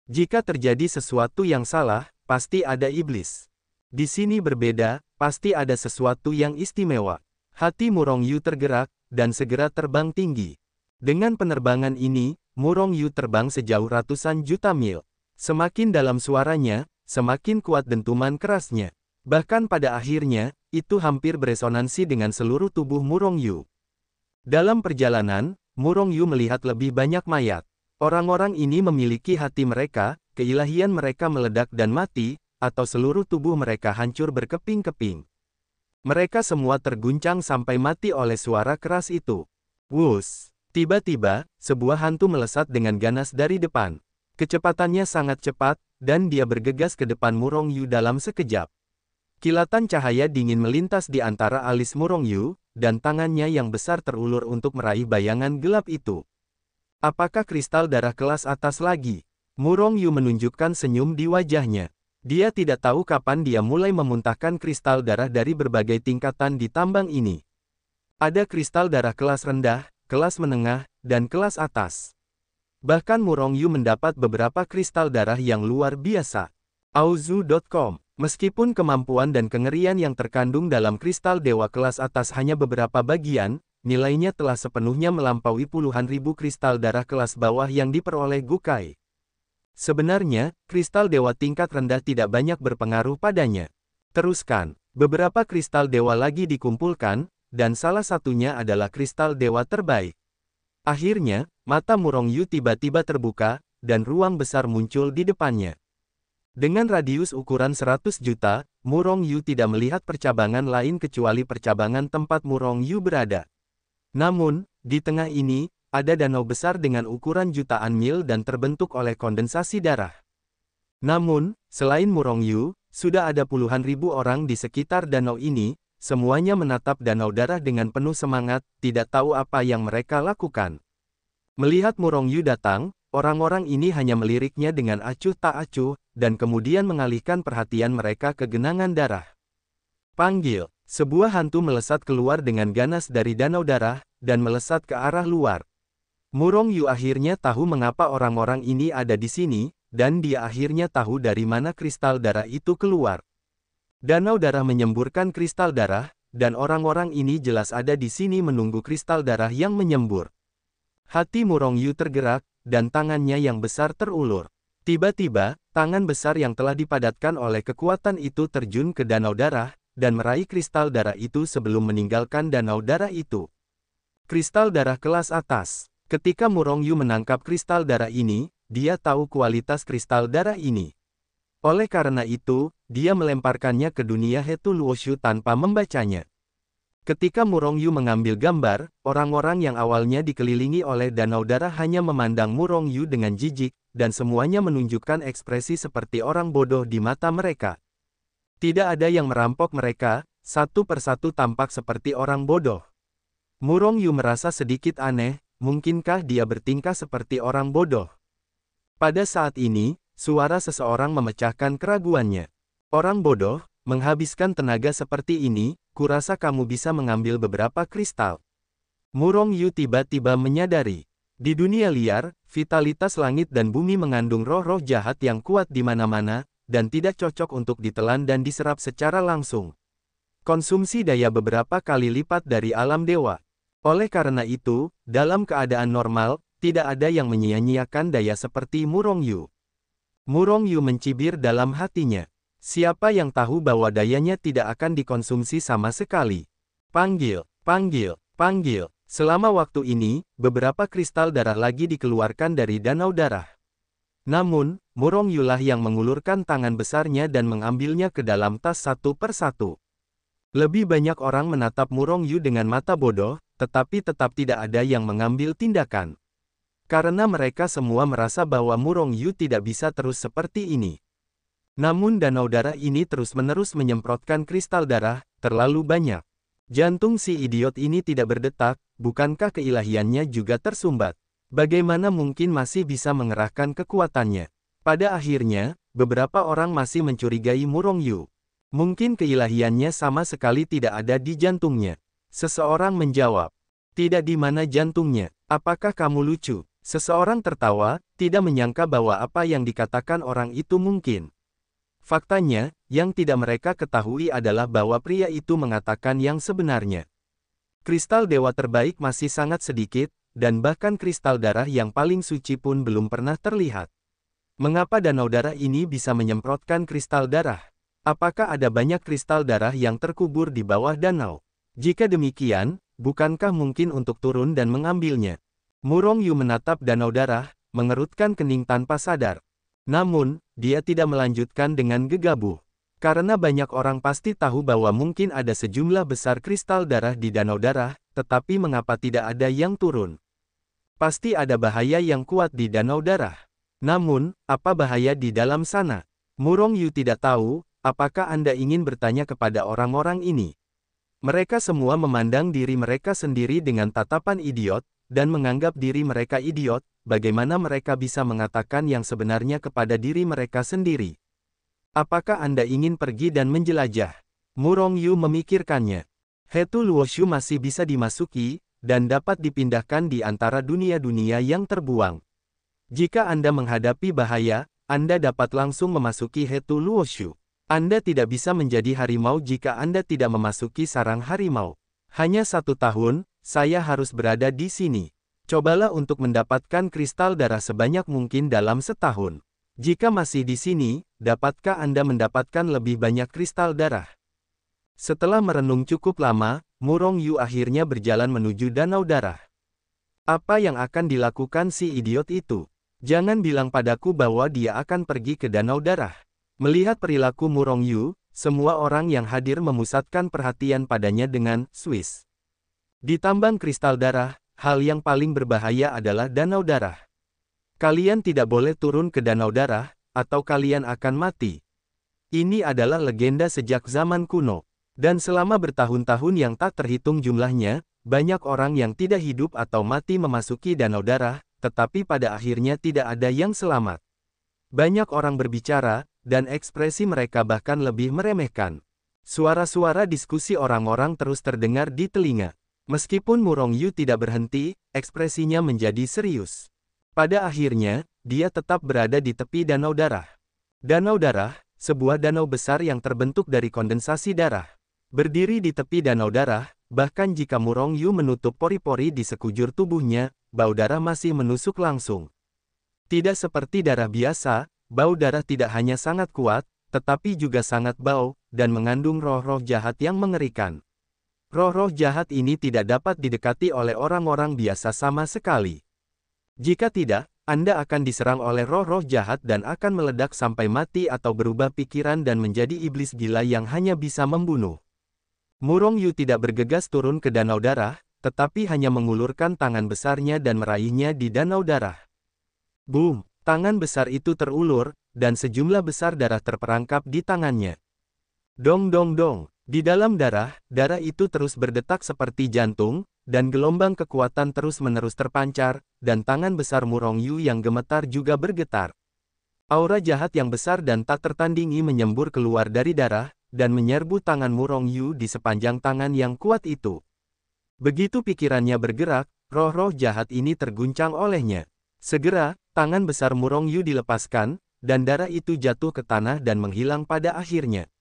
Jika terjadi sesuatu yang salah, pasti ada iblis. Di sini berbeda, pasti ada sesuatu yang istimewa. Hati Murong Yu tergerak, dan segera terbang tinggi. Dengan penerbangan ini, Murong Yu terbang sejauh ratusan juta mil. Semakin dalam suaranya, semakin kuat dentuman kerasnya. Bahkan pada akhirnya, itu hampir beresonansi dengan seluruh tubuh Murong Yu. Dalam perjalanan, Murong Yu melihat lebih banyak mayat. Orang-orang ini memiliki hati mereka, keilahian mereka meledak dan mati, atau seluruh tubuh mereka hancur berkeping-keping. Mereka semua terguncang sampai mati oleh suara keras itu. Wus! Tiba-tiba, sebuah hantu melesat dengan ganas dari depan. Kecepatannya sangat cepat, dan dia bergegas ke depan Murong Yu dalam sekejap. Kilatan cahaya dingin melintas di antara alis Murong Yu, dan tangannya yang besar terulur untuk meraih bayangan gelap itu. Apakah kristal darah kelas atas lagi? Murong Yu menunjukkan senyum di wajahnya. Dia tidak tahu kapan dia mulai memuntahkan kristal darah dari berbagai tingkatan di tambang ini. Ada kristal darah kelas rendah, kelas menengah, dan kelas atas. Bahkan Murong Yu mendapat beberapa kristal darah yang luar biasa. Auzu.com. Meskipun kemampuan dan kengerian yang terkandung dalam kristal dewa kelas atas hanya beberapa bagian, nilainya telah sepenuhnya melampaui puluhan ribu kristal darah kelas bawah yang diperoleh Gukai. Sebenarnya, kristal dewa tingkat rendah tidak banyak berpengaruh padanya. Teruskan, beberapa kristal dewa lagi dikumpulkan, dan salah satunya adalah kristal dewa terbaik. Akhirnya, mata Murong Yu tiba-tiba terbuka, dan ruang besar muncul di depannya. Dengan radius ukuran 100 juta, Murong Yu tidak melihat percabangan lain kecuali percabangan tempat Murong Yu berada. Namun, di tengah ini, ada danau besar dengan ukuran jutaan mil dan terbentuk oleh kondensasi darah. Namun, selain Murong Yu, sudah ada puluhan ribu orang di sekitar danau ini, semuanya menatap danau darah dengan penuh semangat, tidak tahu apa yang mereka lakukan. Melihat Murong Yu datang, orang-orang ini hanya meliriknya dengan acuh tak acuh, dan kemudian mengalihkan perhatian mereka ke genangan darah. Panggil, sebuah hantu melesat keluar dengan ganas dari danau darah, dan melesat ke arah luar. Murong Yu akhirnya tahu mengapa orang-orang ini ada di sini, dan dia akhirnya tahu dari mana kristal darah itu keluar. Danau darah menyemburkan kristal darah, dan orang-orang ini jelas ada di sini menunggu kristal darah yang menyembur. Hati Murong Yu tergerak, dan tangannya yang besar terulur. Tiba-tiba, tangan besar yang telah dipadatkan oleh kekuatan itu terjun ke danau darah, dan meraih kristal darah itu sebelum meninggalkan danau darah itu. Kristal darah kelas atas. Ketika Murong Yu menangkap kristal darah ini, dia tahu kualitas kristal darah ini. Oleh karena itu, dia melemparkannya ke dunia Hetu Luoshu tanpa membacanya. Ketika Murong Yu mengambil gambar, orang-orang yang awalnya dikelilingi oleh danau darah hanya memandang Murong Yu dengan jijik, dan semuanya menunjukkan ekspresi seperti orang bodoh di mata mereka. Tidak ada yang merampok mereka, satu persatu tampak seperti orang bodoh. Murong Yu merasa sedikit aneh, mungkinkah dia bertingkah seperti orang bodoh? Pada saat ini, suara seseorang memecahkan keraguannya. Orang bodoh, menghabiskan tenaga seperti ini, kurasa kamu bisa mengambil beberapa kristal. Murong Yu tiba-tiba menyadari. Di dunia liar, vitalitas langit dan bumi mengandung roh-roh jahat yang kuat di mana-mana, dan tidak cocok untuk ditelan dan diserap secara langsung. Konsumsi daya beberapa kali lipat dari alam dewa. Oleh karena itu, dalam keadaan normal, tidak ada yang menyia-nyiakan daya seperti Murong Yu. Murong Yu mencibir dalam hatinya. Siapa yang tahu bahwa dayanya tidak akan dikonsumsi sama sekali? Panggil, panggil, panggil. Selama waktu ini, beberapa kristal darah lagi dikeluarkan dari danau darah. Namun, Murong Yu lah yang mengulurkan tangan besarnya dan mengambilnya ke dalam tas satu persatu. Lebih banyak orang menatap Murong Yu dengan mata bodoh, tetapi tetap tidak ada yang mengambil tindakan. Karena mereka semua merasa bahwa Murong Yu tidak bisa terus seperti ini. Namun danau darah ini terus-menerus menyemprotkan kristal darah, terlalu banyak. Jantung si idiot ini tidak berdetak, bukankah keilahiannya juga tersumbat? Bagaimana mungkin masih bisa mengerahkan kekuatannya? Pada akhirnya, beberapa orang masih mencurigai Murong Yu. Mungkin keilahiannya sama sekali tidak ada di jantungnya. Seseorang menjawab, tidak di mana jantungnya, apakah kamu lucu? Seseorang tertawa, tidak menyangka bahwa apa yang dikatakan orang itu mungkin. Faktanya, yang tidak mereka ketahui adalah bahwa pria itu mengatakan yang sebenarnya. Kristal dewa terbaik masih sangat sedikit, dan bahkan kristal darah yang paling suci pun belum pernah terlihat. Mengapa danau darah ini bisa menyemprotkan kristal darah? Apakah ada banyak kristal darah yang terkubur di bawah danau? Jika demikian, bukankah mungkin untuk turun dan mengambilnya? Murong Yu menatap danau darah, mengerutkan kening tanpa sadar. Namun, dia tidak melanjutkan dengan gegabah. Karena banyak orang pasti tahu bahwa mungkin ada sejumlah besar kristal darah di danau darah, tetapi mengapa tidak ada yang turun? Pasti ada bahaya yang kuat di danau darah. Namun, apa bahaya di dalam sana? Murong Yu tidak tahu, apakah Anda ingin bertanya kepada orang-orang ini? Mereka semua memandang diri mereka sendiri dengan tatapan idiot, dan menganggap diri mereka idiot. Bagaimana mereka bisa mengatakan yang sebenarnya kepada diri mereka sendiri? Apakah Anda ingin pergi dan menjelajah? Murong Yu memikirkannya. Hetu Luoshu masih bisa dimasuki, dan dapat dipindahkan di antara dunia-dunia yang terbuang. Jika Anda menghadapi bahaya, Anda dapat langsung memasuki Hetu Luoshu. Anda tidak bisa menjadi harimau jika Anda tidak memasuki sarang harimau. Hanya 1 tahun, saya harus berada di sini. Cobalah untuk mendapatkan kristal darah sebanyak mungkin dalam setahun. Jika masih di sini, dapatkah Anda mendapatkan lebih banyak kristal darah? Setelah merenung cukup lama, Murong Yu akhirnya berjalan menuju danau darah. Apa yang akan dilakukan si idiot itu? Jangan bilang padaku bahwa dia akan pergi ke danau darah. Melihat perilaku Murong Yu, semua orang yang hadir memusatkan perhatian padanya dengan Swiss. Di tambang kristal darah, hal yang paling berbahaya adalah danau darah. Kalian tidak boleh turun ke danau darah, atau kalian akan mati. Ini adalah legenda sejak zaman kuno. Dan selama bertahun-tahun yang tak terhitung jumlahnya, banyak orang yang tidak hidup atau mati memasuki danau darah, tetapi pada akhirnya tidak ada yang selamat. Banyak orang berbicara, dan ekspresi mereka bahkan lebih meremehkan. Suara-suara diskusi orang-orang terus terdengar di telinga. Meskipun Murong Yu tidak berhenti, ekspresinya menjadi serius. Pada akhirnya, dia tetap berada di tepi danau darah. Danau darah, sebuah danau besar yang terbentuk dari kondensasi darah. Berdiri di tepi danau darah, bahkan jika Murong Yu menutup pori-pori di sekujur tubuhnya, bau darah masih menusuk langsung. Tidak seperti darah biasa, bau darah tidak hanya sangat kuat, tetapi juga sangat bau, dan mengandung roh-roh jahat yang mengerikan. Roh-roh jahat ini tidak dapat didekati oleh orang-orang biasa sama sekali. Jika tidak, Anda akan diserang oleh roh-roh jahat dan akan meledak sampai mati atau berubah pikiran dan menjadi iblis gila yang hanya bisa membunuh. Murong Yu tidak bergegas turun ke danau darah, tetapi hanya mengulurkan tangan besarnya dan meraihnya di danau darah. Boom! Tangan besar itu terulur, dan sejumlah besar darah terperangkap di tangannya. Dong dong dong! Di dalam darah itu terus berdetak seperti jantung, dan gelombang kekuatan terus-menerus terpancar, dan tangan besar Murong Yu yang gemetar juga bergetar. Aura jahat yang besar dan tak tertandingi menyembur keluar dari darah, dan menyerbu tangan Murong Yu di sepanjang tangan yang kuat itu. Begitu pikirannya bergerak, roh-roh jahat ini terguncang olehnya. Segera, tangan besar Murong Yu dilepaskan, dan darah itu jatuh ke tanah dan menghilang pada akhirnya.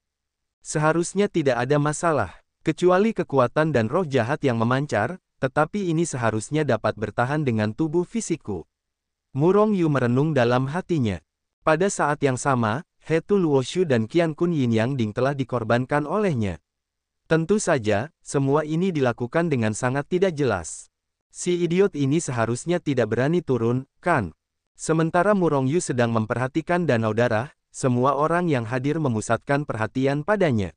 Seharusnya tidak ada masalah, kecuali kekuatan dan roh jahat yang memancar, tetapi ini seharusnya dapat bertahan dengan tubuh fisikku. Murong Yu merenung dalam hatinya. Pada saat yang sama, He Tu Luoshu dan Qian Kun Yin Yang Ding telah dikorbankan olehnya. Tentu saja, semua ini dilakukan dengan sangat tidak jelas. Si idiot ini seharusnya tidak berani turun, kan? Sementara Murong Yu sedang memperhatikan danau darah, semua orang yang hadir memusatkan perhatian padanya.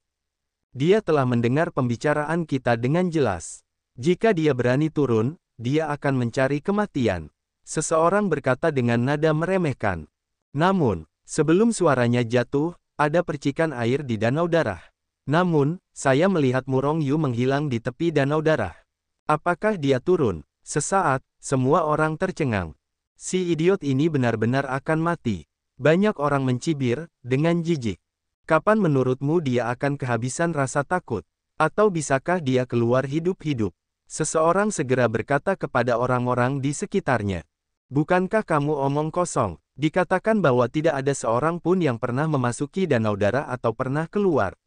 Dia telah mendengar pembicaraan kita dengan jelas. Jika dia berani turun, dia akan mencari kematian. Seseorang berkata dengan nada meremehkan. Namun, sebelum suaranya jatuh, ada percikan air di danau darah. Namun, saya melihat Murong Yu menghilang di tepi danau darah. Apakah dia turun? Sesaat, semua orang tercengang. Si idiot ini benar-benar akan mati. Banyak orang mencibir, dengan jijik. Kapan menurutmu dia akan kehabisan rasa takut? Atau bisakah dia keluar hidup-hidup? Seseorang segera berkata kepada orang-orang di sekitarnya. Bukankah kamu omong kosong? Dikatakan bahwa tidak ada seorang pun yang pernah memasuki danau darah atau pernah keluar.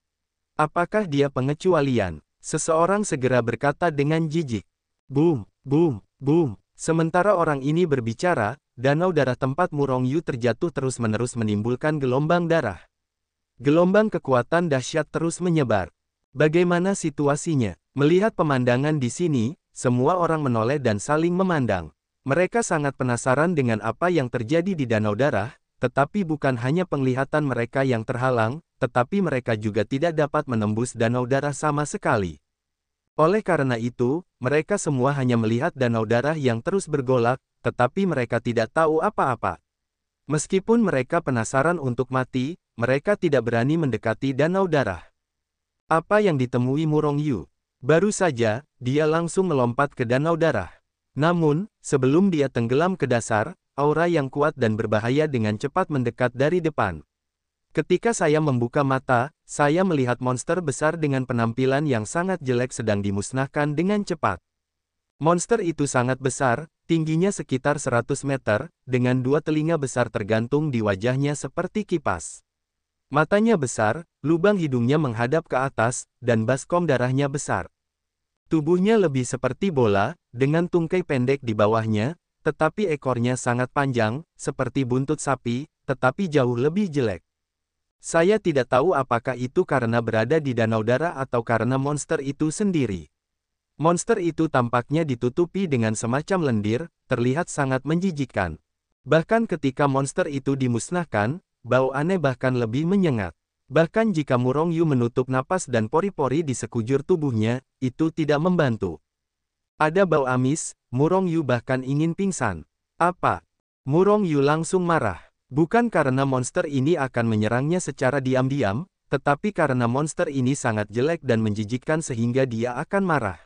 Apakah dia pengecualian? Seseorang segera berkata dengan jijik. Boom, boom, boom. Sementara orang ini berbicara, danau darah tempat Murong Yu terjatuh terus-menerus menimbulkan gelombang darah. Gelombang kekuatan dahsyat terus menyebar. Bagaimana situasinya? Melihat pemandangan di sini, semua orang menoleh dan saling memandang. Mereka sangat penasaran dengan apa yang terjadi di danau darah, tetapi bukan hanya penglihatan mereka yang terhalang, tetapi mereka juga tidak dapat menembus danau darah sama sekali. Oleh karena itu, mereka semua hanya melihat danau darah yang terus bergolak, tetapi mereka tidak tahu apa-apa. Meskipun mereka penasaran untuk mati, mereka tidak berani mendekati danau darah. Apa yang ditemui Murong Yu? Baru saja, dia langsung melompat ke danau darah. Namun, sebelum dia tenggelam ke dasar, aura yang kuat dan berbahaya dengan cepat mendekat dari depan. Ketika saya membuka mata, saya melihat monster besar dengan penampilan yang sangat jelek sedang dimusnahkan dengan cepat. Monster itu sangat besar, tingginya sekitar 100 meter, dengan dua telinga besar tergantung di wajahnya seperti kipas. Matanya besar, lubang hidungnya menghadap ke atas, dan baskom darahnya besar. Tubuhnya lebih seperti bola, dengan tungkai pendek di bawahnya, tetapi ekornya sangat panjang, seperti buntut sapi, tetapi jauh lebih jelek. Saya tidak tahu apakah itu karena berada di danau darah atau karena monster itu sendiri. Monster itu tampaknya ditutupi dengan semacam lendir, terlihat sangat menjijikkan. Bahkan ketika monster itu dimusnahkan, bau aneh bahkan lebih menyengat. Bahkan jika Murong Yu menutup napas dan pori-pori di sekujur tubuhnya, itu tidak membantu. Ada bau amis, Murong Yu bahkan ingin pingsan. Apa? Murong Yu langsung marah. Bukan karena monster ini akan menyerangnya secara diam-diam, tetapi karena monster ini sangat jelek dan menjijikkan sehingga dia akan marah.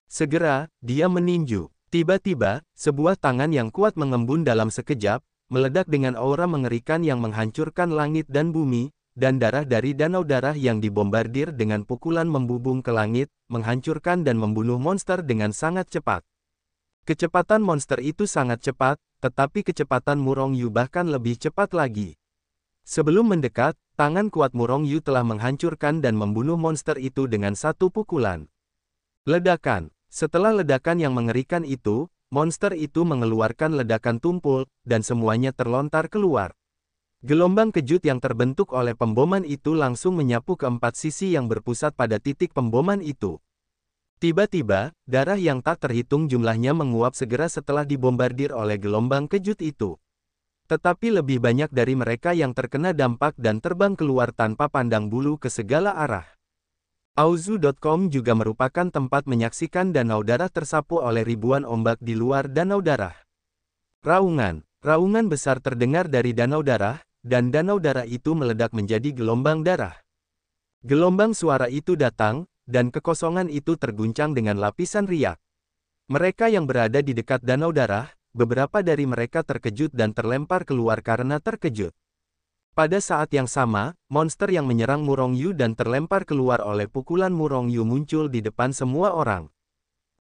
Segera, dia meninju. Tiba-tiba, sebuah tangan yang kuat mengembun dalam sekejap, meledak dengan aura mengerikan yang menghancurkan langit dan bumi, dan darah dari danau darah yang dibombardir dengan pukulan membubung ke langit, menghancurkan dan membunuh monster dengan sangat cepat. Kecepatan monster itu sangat cepat, tetapi kecepatan Murong Yu bahkan lebih cepat lagi. Sebelum mendekat, tangan kuat Murong Yu telah menghancurkan dan membunuh monster itu dengan satu pukulan. Ledakan. Setelah ledakan yang mengerikan itu, monster itu mengeluarkan ledakan tumpul, dan semuanya terlontar keluar. Gelombang kejut yang terbentuk oleh pemboman itu langsung menyapu keempat sisi yang berpusat pada titik pemboman itu. Tiba-tiba, darah yang tak terhitung jumlahnya menguap segera setelah dibombardir oleh gelombang kejut itu. Tetapi lebih banyak dari mereka yang terkena dampak dan terbang keluar tanpa pandang bulu ke segala arah. Auzu.com juga merupakan tempat menyaksikan danau darah tersapu oleh ribuan ombak di luar danau darah. Raungan. Raungan besar terdengar dari danau darah, dan danau darah itu meledak menjadi gelombang darah. Gelombang suara itu datang, dan kekosongan itu terguncang dengan lapisan riak. Mereka yang berada di dekat danau darah, beberapa dari mereka terkejut dan terlempar keluar karena terkejut. Pada saat yang sama, monster yang menyerang Murong Yu dan terlempar keluar oleh pukulan Murong Yu muncul di depan semua orang.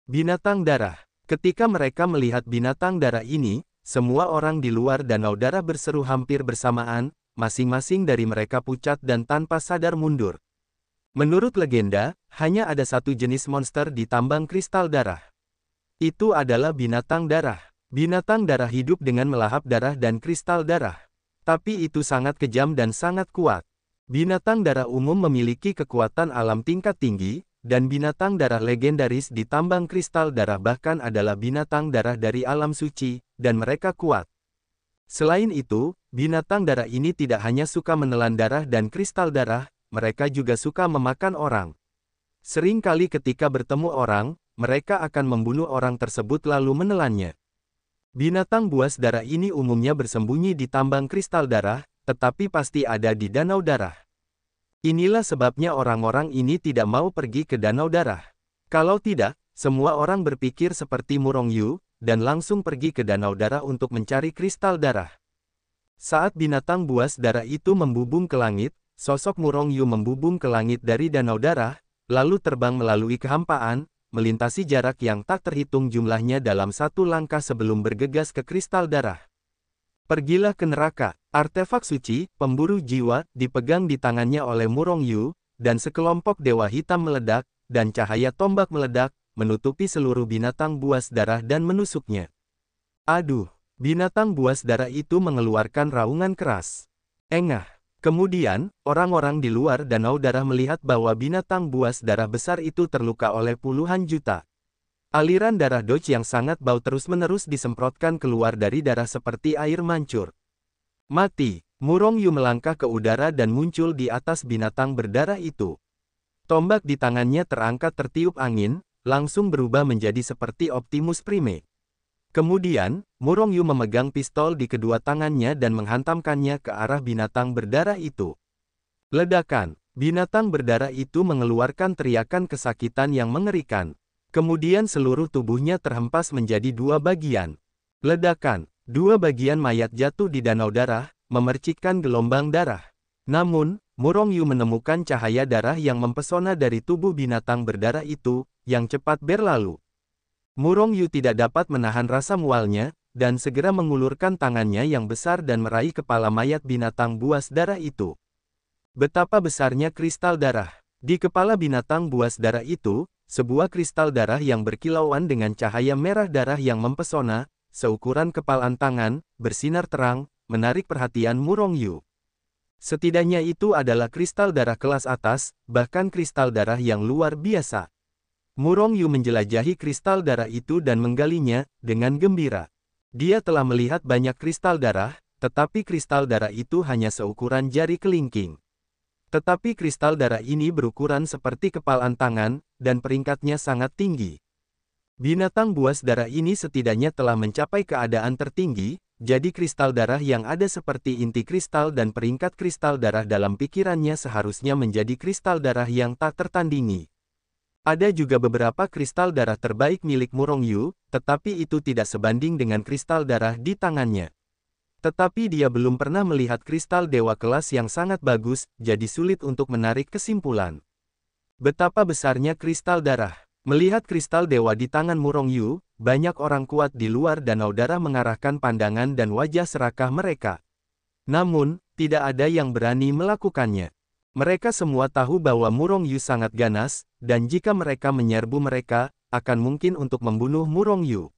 Binatang darah. Ketika mereka melihat binatang darah ini, semua orang di luar danau darah berseru hampir bersamaan, masing-masing dari mereka pucat dan tanpa sadar mundur. Menurut legenda, hanya ada satu jenis monster di tambang kristal darah. Itu adalah binatang darah. Binatang darah hidup dengan melahap darah dan kristal darah. Tapi itu sangat kejam dan sangat kuat. Binatang darah umum memiliki kekuatan alam tingkat tinggi, dan binatang darah legendaris di tambang kristal darah bahkan adalah binatang darah dari alam suci, dan mereka kuat. Selain itu, binatang darah ini tidak hanya suka menelan darah dan kristal darah, mereka juga suka memakan orang. Sering kali ketika bertemu orang, mereka akan membunuh orang tersebut lalu menelannya. Binatang buas darah ini umumnya bersembunyi di tambang kristal darah, tetapi pasti ada di danau darah. Inilah sebabnya orang-orang ini tidak mau pergi ke danau darah. Kalau tidak, semua orang berpikir seperti Murong Yu, dan langsung pergi ke danau darah untuk mencari kristal darah. Saat binatang buas darah itu membubung ke langit, sosok Murong Yu membubung ke langit dari danau darah, lalu terbang melalui kehampaan, melintasi jarak yang tak terhitung jumlahnya dalam satu langkah sebelum bergegas ke kristal darah. Pergilah ke neraka. Artefak suci, pemburu jiwa, dipegang di tangannya oleh Murong Yu, dan sekelompok dewa hitam meledak, dan cahaya tombak meledak, menutupi seluruh binatang buas darah dan menusuknya. Aduh! Binatang buas darah itu mengeluarkan raungan keras. Engah! Kemudian, orang-orang di luar danau darah melihat bahwa binatang buas darah besar itu terluka oleh puluhan juta. Aliran darah Doge yang sangat bau terus-menerus disemprotkan keluar dari darah seperti air mancur. Mati. Murong Yu melangkah ke udara dan muncul di atas binatang berdarah itu. Tombak di tangannya terangkat tertiup angin, langsung berubah menjadi seperti Optimus Prime. Kemudian, Murong Yu memegang pistol di kedua tangannya dan menghantamkannya ke arah binatang berdarah itu. Ledakan. Binatang berdarah itu mengeluarkan teriakan kesakitan yang mengerikan. Kemudian seluruh tubuhnya terhempas menjadi dua bagian. Ledakan. Dua bagian mayat jatuh di danau darah, memercikkan gelombang darah. Namun, Murong Yu menemukan cahaya darah yang mempesona dari tubuh binatang berdarah itu, yang cepat berlalu. Murong Yu tidak dapat menahan rasa mualnya, dan segera mengulurkan tangannya yang besar dan meraih kepala mayat binatang buas darah itu. Betapa besarnya kristal darah. Di kepala binatang buas darah itu, sebuah kristal darah yang berkilauan dengan cahaya merah darah yang mempesona, seukuran kepalan tangan, bersinar terang, menarik perhatian Murongyu. Setidaknya itu adalah kristal darah kelas atas, bahkan kristal darah yang luar biasa. Murongyu menjelajahi kristal darah itu dan menggalinya dengan gembira. Dia telah melihat banyak kristal darah, tetapi kristal darah itu hanya seukuran jari kelingking. Tetapi kristal darah ini berukuran seperti kepalan tangan, dan peringkatnya sangat tinggi. Binatang buas darah ini setidaknya telah mencapai keadaan tertinggi, jadi kristal darah yang ada seperti inti kristal dan peringkat kristal darah dalam pikirannya seharusnya menjadi kristal darah yang tak tertandingi. Ada juga beberapa kristal darah terbaik milik Murongyu, tetapi itu tidak sebanding dengan kristal darah di tangannya. Tetapi dia belum pernah melihat kristal dewa kelas yang sangat bagus, jadi sulit untuk menarik kesimpulan. Betapa besarnya kristal darah. Melihat kristal dewa di tangan Murongyu, banyak orang kuat di luar danau darah mengarahkan pandangan dan wajah serakah mereka. Namun, tidak ada yang berani melakukannya. Mereka semua tahu bahwa Murongyu sangat ganas, dan jika mereka menyerbu mereka, akan mungkin untuk membunuh Murongyu.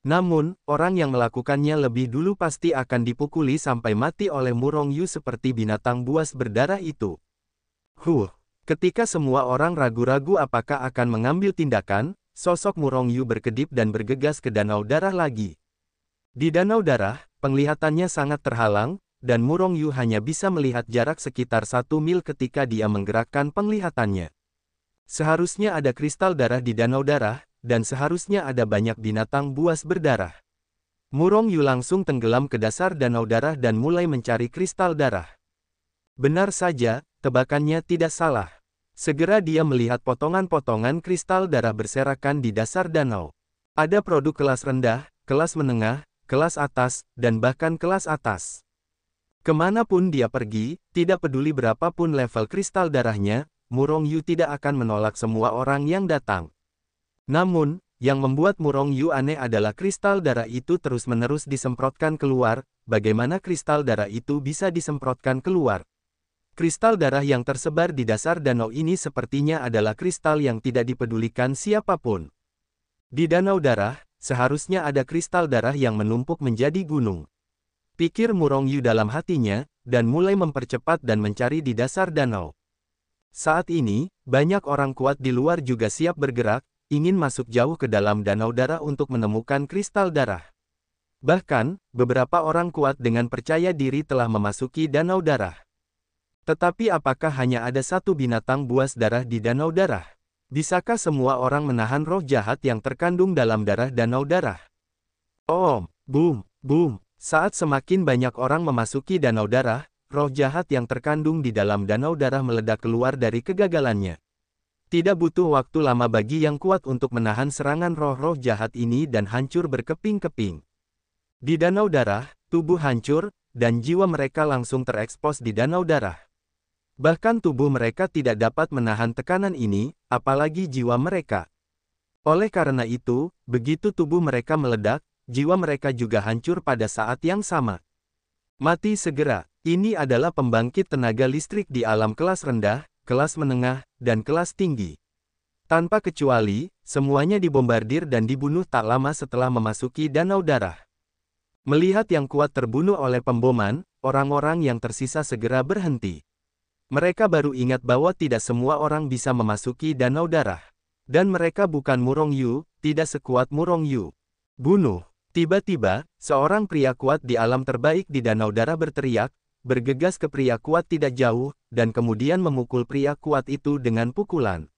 Namun, orang yang melakukannya lebih dulu pasti akan dipukuli sampai mati oleh Murongyu seperti binatang buas berdarah itu. Ketika semua orang ragu-ragu apakah akan mengambil tindakan, sosok Murongyu berkedip dan bergegas ke danau darah lagi. Di danau darah, penglihatannya sangat terhalang, dan Murongyu hanya bisa melihat jarak sekitar 1 mil ketika dia menggerakkan penglihatannya. Seharusnya ada kristal darah di danau darah, dan seharusnya ada banyak binatang buas berdarah. Murongyu langsung tenggelam ke dasar danau darah dan mulai mencari kristal darah. Benar saja, tebakannya tidak salah. Segera dia melihat potongan-potongan kristal darah berserakan di dasar danau. Ada produk kelas rendah, kelas menengah, kelas atas, dan bahkan kelas atas. Kemanapun dia pergi, tidak peduli berapapun level kristal darahnya, Murongyu tidak akan menolak semua orang yang datang. Namun, yang membuat Murongyu aneh adalah kristal darah itu terus-menerus disemprotkan keluar. Bagaimana kristal darah itu bisa disemprotkan keluar? Kristal darah yang tersebar di dasar danau ini sepertinya adalah kristal yang tidak dipedulikan siapapun. Di danau darah, seharusnya ada kristal darah yang menumpuk menjadi gunung. Pikir Murongyu dalam hatinya, dan mulai mempercepat dan mencari di dasar danau. Saat ini, banyak orang kuat di luar juga siap bergerak, ingin masuk jauh ke dalam danau darah untuk menemukan kristal darah. Bahkan, beberapa orang kuat dengan percaya diri telah memasuki danau darah. Tetapi apakah hanya ada satu binatang buas darah di danau darah? Bisakah semua orang menahan roh jahat yang terkandung dalam darah danau darah? Boom, boom. Saat semakin banyak orang memasuki danau darah, roh jahat yang terkandung di dalam danau darah meledak keluar dari kegagalannya. Tidak butuh waktu lama bagi yang kuat untuk menahan serangan roh-roh jahat ini dan hancur berkeping-keping. Di danau darah, tubuh hancur, dan jiwa mereka langsung terekspos di danau darah. Bahkan tubuh mereka tidak dapat menahan tekanan ini, apalagi jiwa mereka. Oleh karena itu, begitu tubuh mereka meledak, jiwa mereka juga hancur pada saat yang sama. Mati segera. Ini adalah pembangkit tenaga listrik di alam kelas rendah, kelas menengah, dan kelas tinggi. Tanpa kecuali, semuanya dibombardir dan dibunuh tak lama setelah memasuki danau darah. Melihat yang kuat terbunuh oleh pemboman, orang-orang yang tersisa segera berhenti. Mereka baru ingat bahwa tidak semua orang bisa memasuki danau darah. Dan mereka bukan Murongyu, tidak sekuat Murongyu. Bunuh. Tiba-tiba, seorang pria kuat di alam terbaik di danau darah berteriak, bergegas ke pria kuat tidak jauh, dan kemudian memukul pria kuat itu dengan pukulan.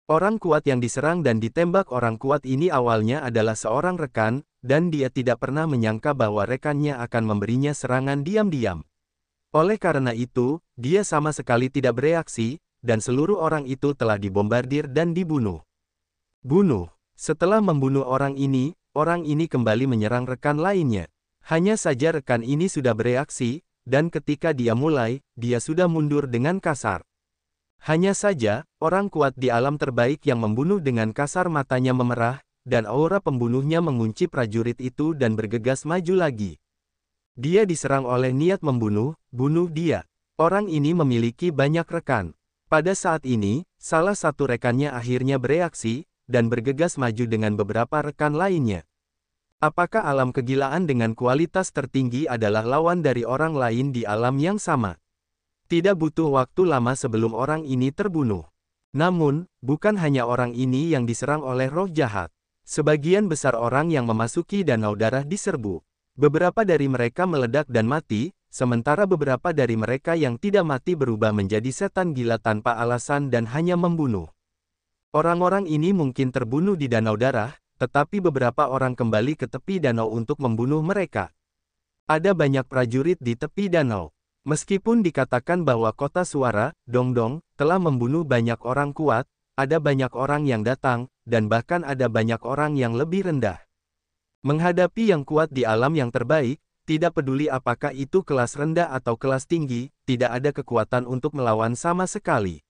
Orang kuat yang diserang dan ditembak orang kuat ini awalnya adalah seorang rekan, dan dia tidak pernah menyangka bahwa rekannya akan memberinya serangan diam-diam. Oleh karena itu, dia sama sekali tidak bereaksi, dan seluruh orang itu telah dibombardir dan dibunuh. Bunuh. Setelah membunuh orang ini kembali menyerang rekan lainnya. Hanya saja rekan ini sudah bereaksi, dan ketika dia mulai, dia sudah mundur dengan kasar. Hanya saja, orang kuat di alam terbaik yang membunuh dengan kasar matanya memerah, dan aura pembunuhnya mengunci prajurit itu dan bergegas maju lagi. Dia diserang oleh niat membunuh, bunuh dia. Orang ini memiliki banyak rekan. Pada saat ini, salah satu rekannya akhirnya bereaksi, dan bergegas maju dengan beberapa rekan lainnya. Apakah alam kegilaan dengan kualitas tertinggi adalah lawan dari orang lain di alam yang sama? Tidak butuh waktu lama sebelum orang ini terbunuh. Namun, bukan hanya orang ini yang diserang oleh roh jahat. Sebagian besar orang yang memasuki danau darah diserbu. Beberapa dari mereka meledak dan mati, sementara beberapa dari mereka yang tidak mati berubah menjadi setan gila tanpa alasan dan hanya membunuh. Orang-orang ini mungkin terbunuh di danau darah, tetapi beberapa orang kembali ke tepi danau untuk membunuh mereka. Ada banyak prajurit di tepi danau. Meskipun dikatakan bahwa kota suara, Dongdong, telah membunuh banyak orang kuat, ada banyak orang yang datang, dan bahkan ada banyak orang yang lebih rendah. Menghadapi yang kuat di alam yang terbaik, tidak peduli apakah itu kelas rendah atau kelas tinggi, tidak ada kekuatan untuk melawan sama sekali.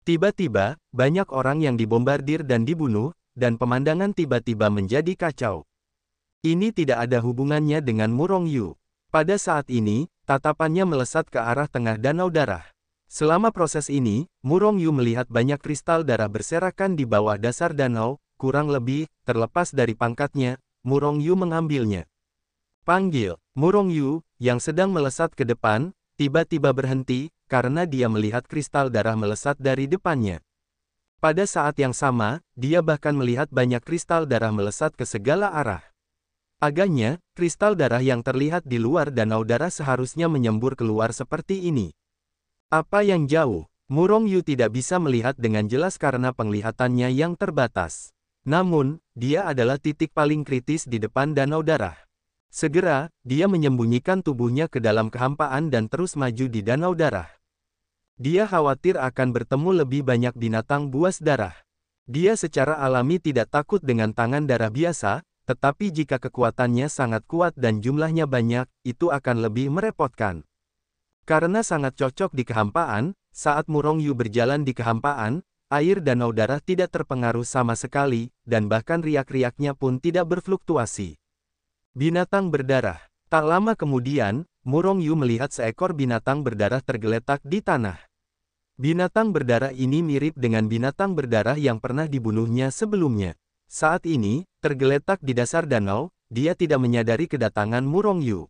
Tiba-tiba, banyak orang yang dibombardir dan dibunuh, dan pemandangan tiba-tiba menjadi kacau. Ini tidak ada hubungannya dengan Murong Yu. Pada saat ini, tatapannya melesat ke arah tengah danau darah. Selama proses ini, Murong Yu melihat banyak kristal darah berserakan di bawah dasar danau, kurang lebih, terlepas dari pangkatnya, Murong Yu mengambilnya. Panggil, Murong Yu, yang sedang melesat ke depan, tiba-tiba berhenti, karena dia melihat kristal darah melesat dari depannya. Pada saat yang sama, dia bahkan melihat banyak kristal darah melesat ke segala arah. Agaknya, kristal darah yang terlihat di luar danau darah seharusnya menyembur keluar seperti ini. Apa yang jauh? Murong Yu tidak bisa melihat dengan jelas karena penglihatannya yang terbatas. Namun, dia adalah titik paling kritis di depan danau darah. Segera, dia menyembunyikan tubuhnya ke dalam kehampaan dan terus maju di danau darah. Dia khawatir akan bertemu lebih banyak binatang buas darah. Dia secara alami tidak takut dengan tangan darah biasa, tetapi jika kekuatannya sangat kuat dan jumlahnya banyak, itu akan lebih merepotkan. Karena sangat cocok di kehampaan, saat Murong Yu berjalan di kehampaan, air danau darah tidak terpengaruh sama sekali, dan bahkan riak-riaknya pun tidak berfluktuasi. Binatang berdarah. Tak lama kemudian, Murong Yu melihat seekor binatang berdarah tergeletak di tanah. Binatang berdarah ini mirip dengan binatang berdarah yang pernah dibunuhnya sebelumnya. Saat ini, tergeletak di dasar danau, dia tidak menyadari kedatangan Murong Yu.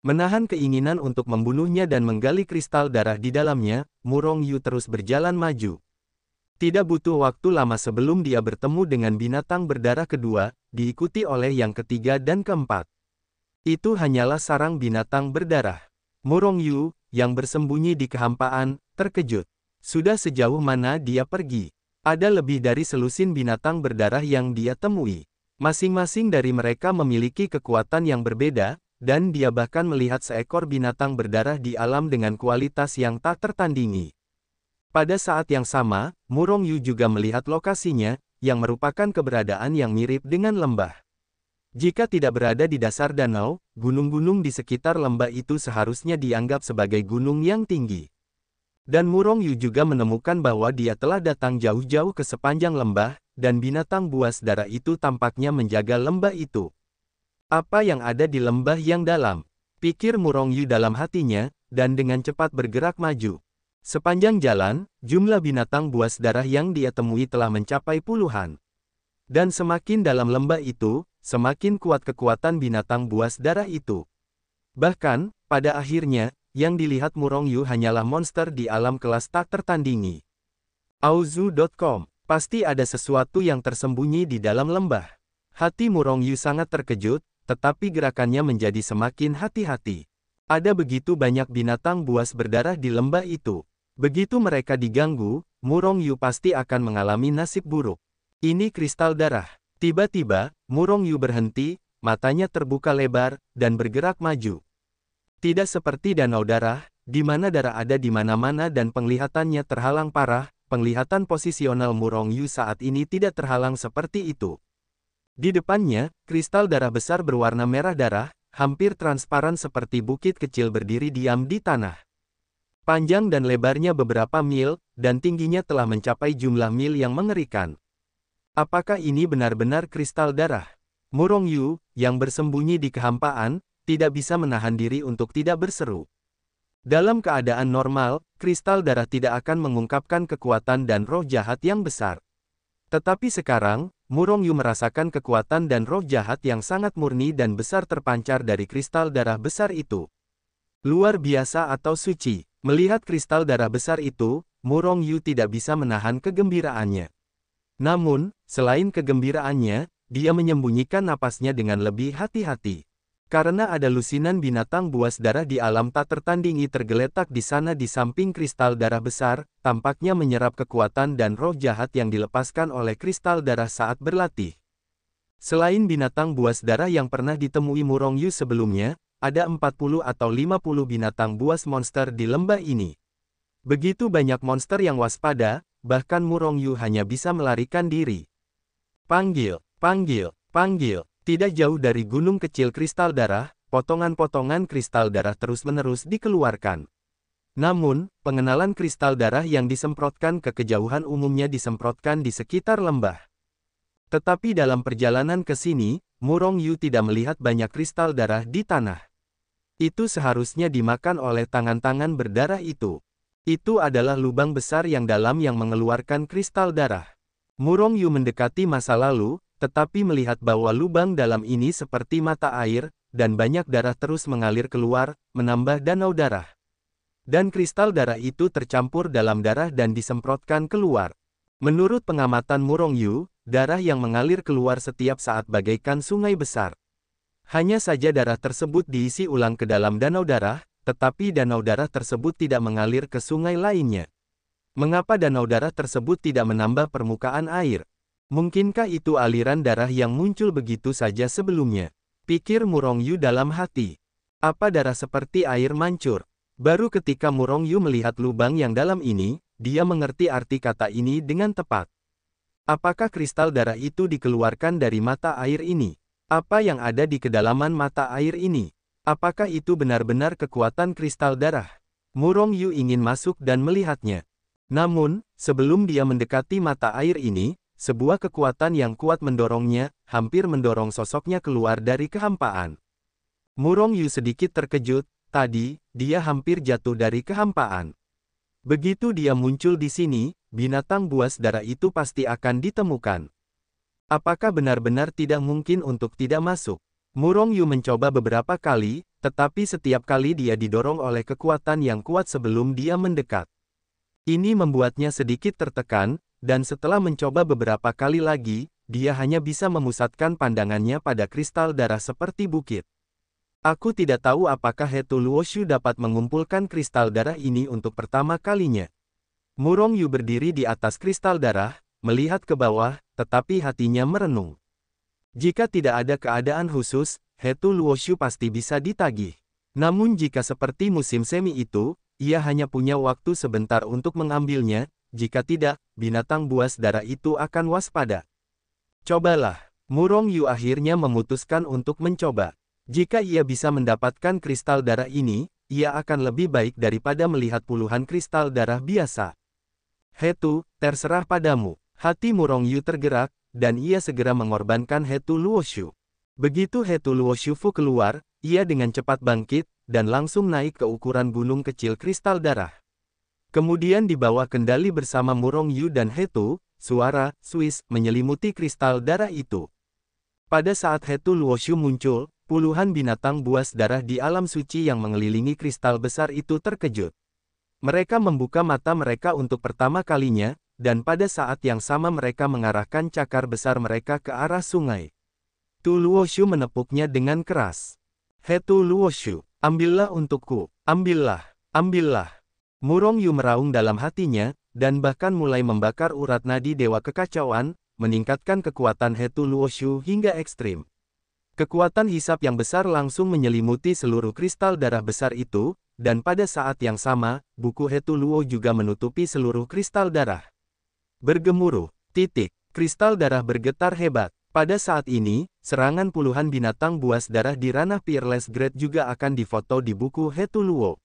Menahan keinginan untuk membunuhnya dan menggali kristal darah di dalamnya, Murong Yu terus berjalan maju. Tidak butuh waktu lama sebelum dia bertemu dengan binatang berdarah kedua, diikuti oleh yang ketiga dan keempat. Itu hanyalah sarang binatang berdarah. Murong Yu, yang bersembunyi di kehampaan, terkejut. Sudah sejauh mana dia pergi? Ada lebih dari selusin binatang berdarah yang dia temui. Masing-masing dari mereka memiliki kekuatan yang berbeda, dan dia bahkan melihat seekor binatang berdarah di alam dengan kualitas yang tak tertandingi. Pada saat yang sama, Murong Yu juga melihat lokasinya, yang merupakan keberadaan yang mirip dengan lembah. Jika tidak berada di dasar danau, gunung-gunung di sekitar lembah itu seharusnya dianggap sebagai gunung yang tinggi. Dan Murong Yu juga menemukan bahwa dia telah datang jauh-jauh ke sepanjang lembah, dan binatang buas darah itu tampaknya menjaga lembah itu. Apa yang ada di lembah yang dalam? Pikir Murong Yu dalam hatinya, dan dengan cepat bergerak maju. Sepanjang jalan, jumlah binatang buas darah yang dia temui telah mencapai puluhan. Dan semakin dalam lembah itu, semakin kuat kekuatan binatang buas darah itu. Bahkan, pada akhirnya, yang dilihat Murong Yu hanyalah monster di alam kelas tak tertandingi. Auzu.com. Pasti ada sesuatu yang tersembunyi di dalam lembah. Hati Murong Yu sangat terkejut, tetapi gerakannya menjadi semakin hati-hati. Ada begitu banyak binatang buas berdarah di lembah itu. Begitu mereka diganggu, Murong Yu pasti akan mengalami nasib buruk. Ini kristal darah. Tiba-tiba, Murong Yu berhenti, matanya terbuka lebar, dan bergerak maju. Tidak seperti danau darah, di mana darah ada di mana-mana dan penglihatannya terhalang parah, penglihatan posisional Murong Yu saat ini tidak terhalang seperti itu. Di depannya, kristal darah besar berwarna merah darah, hampir transparan seperti bukit kecil berdiri diam di tanah. Panjang dan lebarnya beberapa mil, dan tingginya telah mencapai jumlah mil yang mengerikan. Apakah ini benar-benar kristal darah? Murong Yu, yang bersembunyi di kehampaan, tidak bisa menahan diri untuk tidak berseru. Dalam keadaan normal, kristal darah tidak akan mengungkapkan kekuatan dan roh jahat yang besar. Tetapi sekarang, Murong Yu merasakan kekuatan dan roh jahat yang sangat murni dan besar terpancar dari kristal darah besar itu. Luar biasa atau suci. Melihat kristal darah besar itu, Murong Yu tidak bisa menahan kegembiraannya. Namun, selain kegembiraannya, dia menyembunyikan napasnya dengan lebih hati-hati. Karena ada lusinan binatang buas darah di alam tak tertandingi tergeletak di sana di samping kristal darah besar, tampaknya menyerap kekuatan dan roh jahat yang dilepaskan oleh kristal darah saat berlatih. Selain binatang buas darah yang pernah ditemui Murong Yu sebelumnya, ada 40 atau 50 binatang buas monster di lembah ini. Begitu banyak monster yang waspada, bahkan Murong Yu hanya bisa melarikan diri. Panggil, panggil, panggil. Tidak jauh dari gunung kecil kristal darah, potongan-potongan kristal darah terus-menerus dikeluarkan. Namun, pengenalan kristal darah yang disemprotkan ke kejauhan umumnya disemprotkan di sekitar lembah. Tetapi dalam perjalanan ke sini, Murong Yu tidak melihat banyak kristal darah di tanah. Itu seharusnya dimakan oleh tangan-tangan berdarah itu. Itu adalah lubang besar yang dalam yang mengeluarkan kristal darah. Murong Yu mendekati masa lalu, tetapi melihat bahwa lubang dalam ini seperti mata air, dan banyak darah terus mengalir keluar, menambah danau darah. Dan kristal darah itu tercampur dalam darah dan disemprotkan keluar. Menurut pengamatan Murong Yu, darah yang mengalir keluar setiap saat bagaikan sungai besar. Hanya saja darah tersebut diisi ulang ke dalam danau darah, tetapi danau darah tersebut tidak mengalir ke sungai lainnya. Mengapa danau darah tersebut tidak menambah permukaan air? Mungkinkah itu aliran darah yang muncul begitu saja sebelumnya? Pikir Murong Yu dalam hati. Apa darah seperti air mancur? Baru ketika Murong Yu melihat lubang yang dalam ini, dia mengerti arti kata ini dengan tepat. Apakah kristal darah itu dikeluarkan dari mata air ini? Apa yang ada di kedalaman mata air ini? Apakah itu benar-benar kekuatan kristal darah? Murong Yu ingin masuk dan melihatnya. Namun, sebelum dia mendekati mata air ini, sebuah kekuatan yang kuat mendorongnya, hampir mendorong sosoknya keluar dari kehampaan. Murong Yu sedikit terkejut, tadi, dia hampir jatuh dari kehampaan. Begitu dia muncul di sini, binatang buas darah itu pasti akan ditemukan. Apakah benar-benar tidak mungkin untuk tidak masuk? Murong Yu mencoba beberapa kali, tetapi setiap kali dia didorong oleh kekuatan yang kuat sebelum dia mendekat. Ini membuatnya sedikit tertekan, dan setelah mencoba beberapa kali lagi, dia hanya bisa memusatkan pandangannya pada kristal darah seperti bukit. Aku tidak tahu apakah Hetu Luoshu dapat mengumpulkan kristal darah ini untuk pertama kalinya. Murong Yu berdiri di atas kristal darah, melihat ke bawah, tetapi hatinya merenung. Jika tidak ada keadaan khusus, Hetu Luoshu pasti bisa ditagih. Namun jika seperti musim semi itu, ia hanya punya waktu sebentar untuk mengambilnya. Jika tidak, binatang buas darah itu akan waspada. Cobalah. Murong Yu akhirnya memutuskan untuk mencoba. Jika ia bisa mendapatkan kristal darah ini, ia akan lebih baik daripada melihat puluhan kristal darah biasa. Hetu, terserah padamu. Hati Murong Yu tergerak, dan ia segera mengorbankan Hetu Luoshu. Begitu Hetu Luoshu keluar, ia dengan cepat bangkit, dan langsung naik ke ukuran gunung kecil kristal darah. Kemudian di bawah kendali bersama Murong Yu dan Hetu, suara Swiss menyelimuti kristal darah itu. Pada saat Hetu Luoshu muncul, puluhan binatang buas darah di alam suci yang mengelilingi kristal besar itu terkejut. Mereka membuka mata mereka untuk pertama kalinya, dan pada saat yang sama mereka mengarahkan cakar besar mereka ke arah sungai. Tu Luoshu menepuknya dengan keras. Hetu Luoshu, ambillah untukku, ambillah, ambillah. Murong Yu meraung dalam hatinya, dan bahkan mulai membakar urat nadi Dewa Kekacauan, meningkatkan kekuatan Hetu Luoshu hingga ekstrim. Kekuatan hisap yang besar langsung menyelimuti seluruh kristal darah besar itu, dan pada saat yang sama, buku Hetu Luo juga menutupi seluruh kristal darah. Bergemuruh, kristal darah bergetar hebat. Pada saat ini, serangan puluhan binatang buas darah di ranah Peerless Grade juga akan difoto di buku Hetu Luo.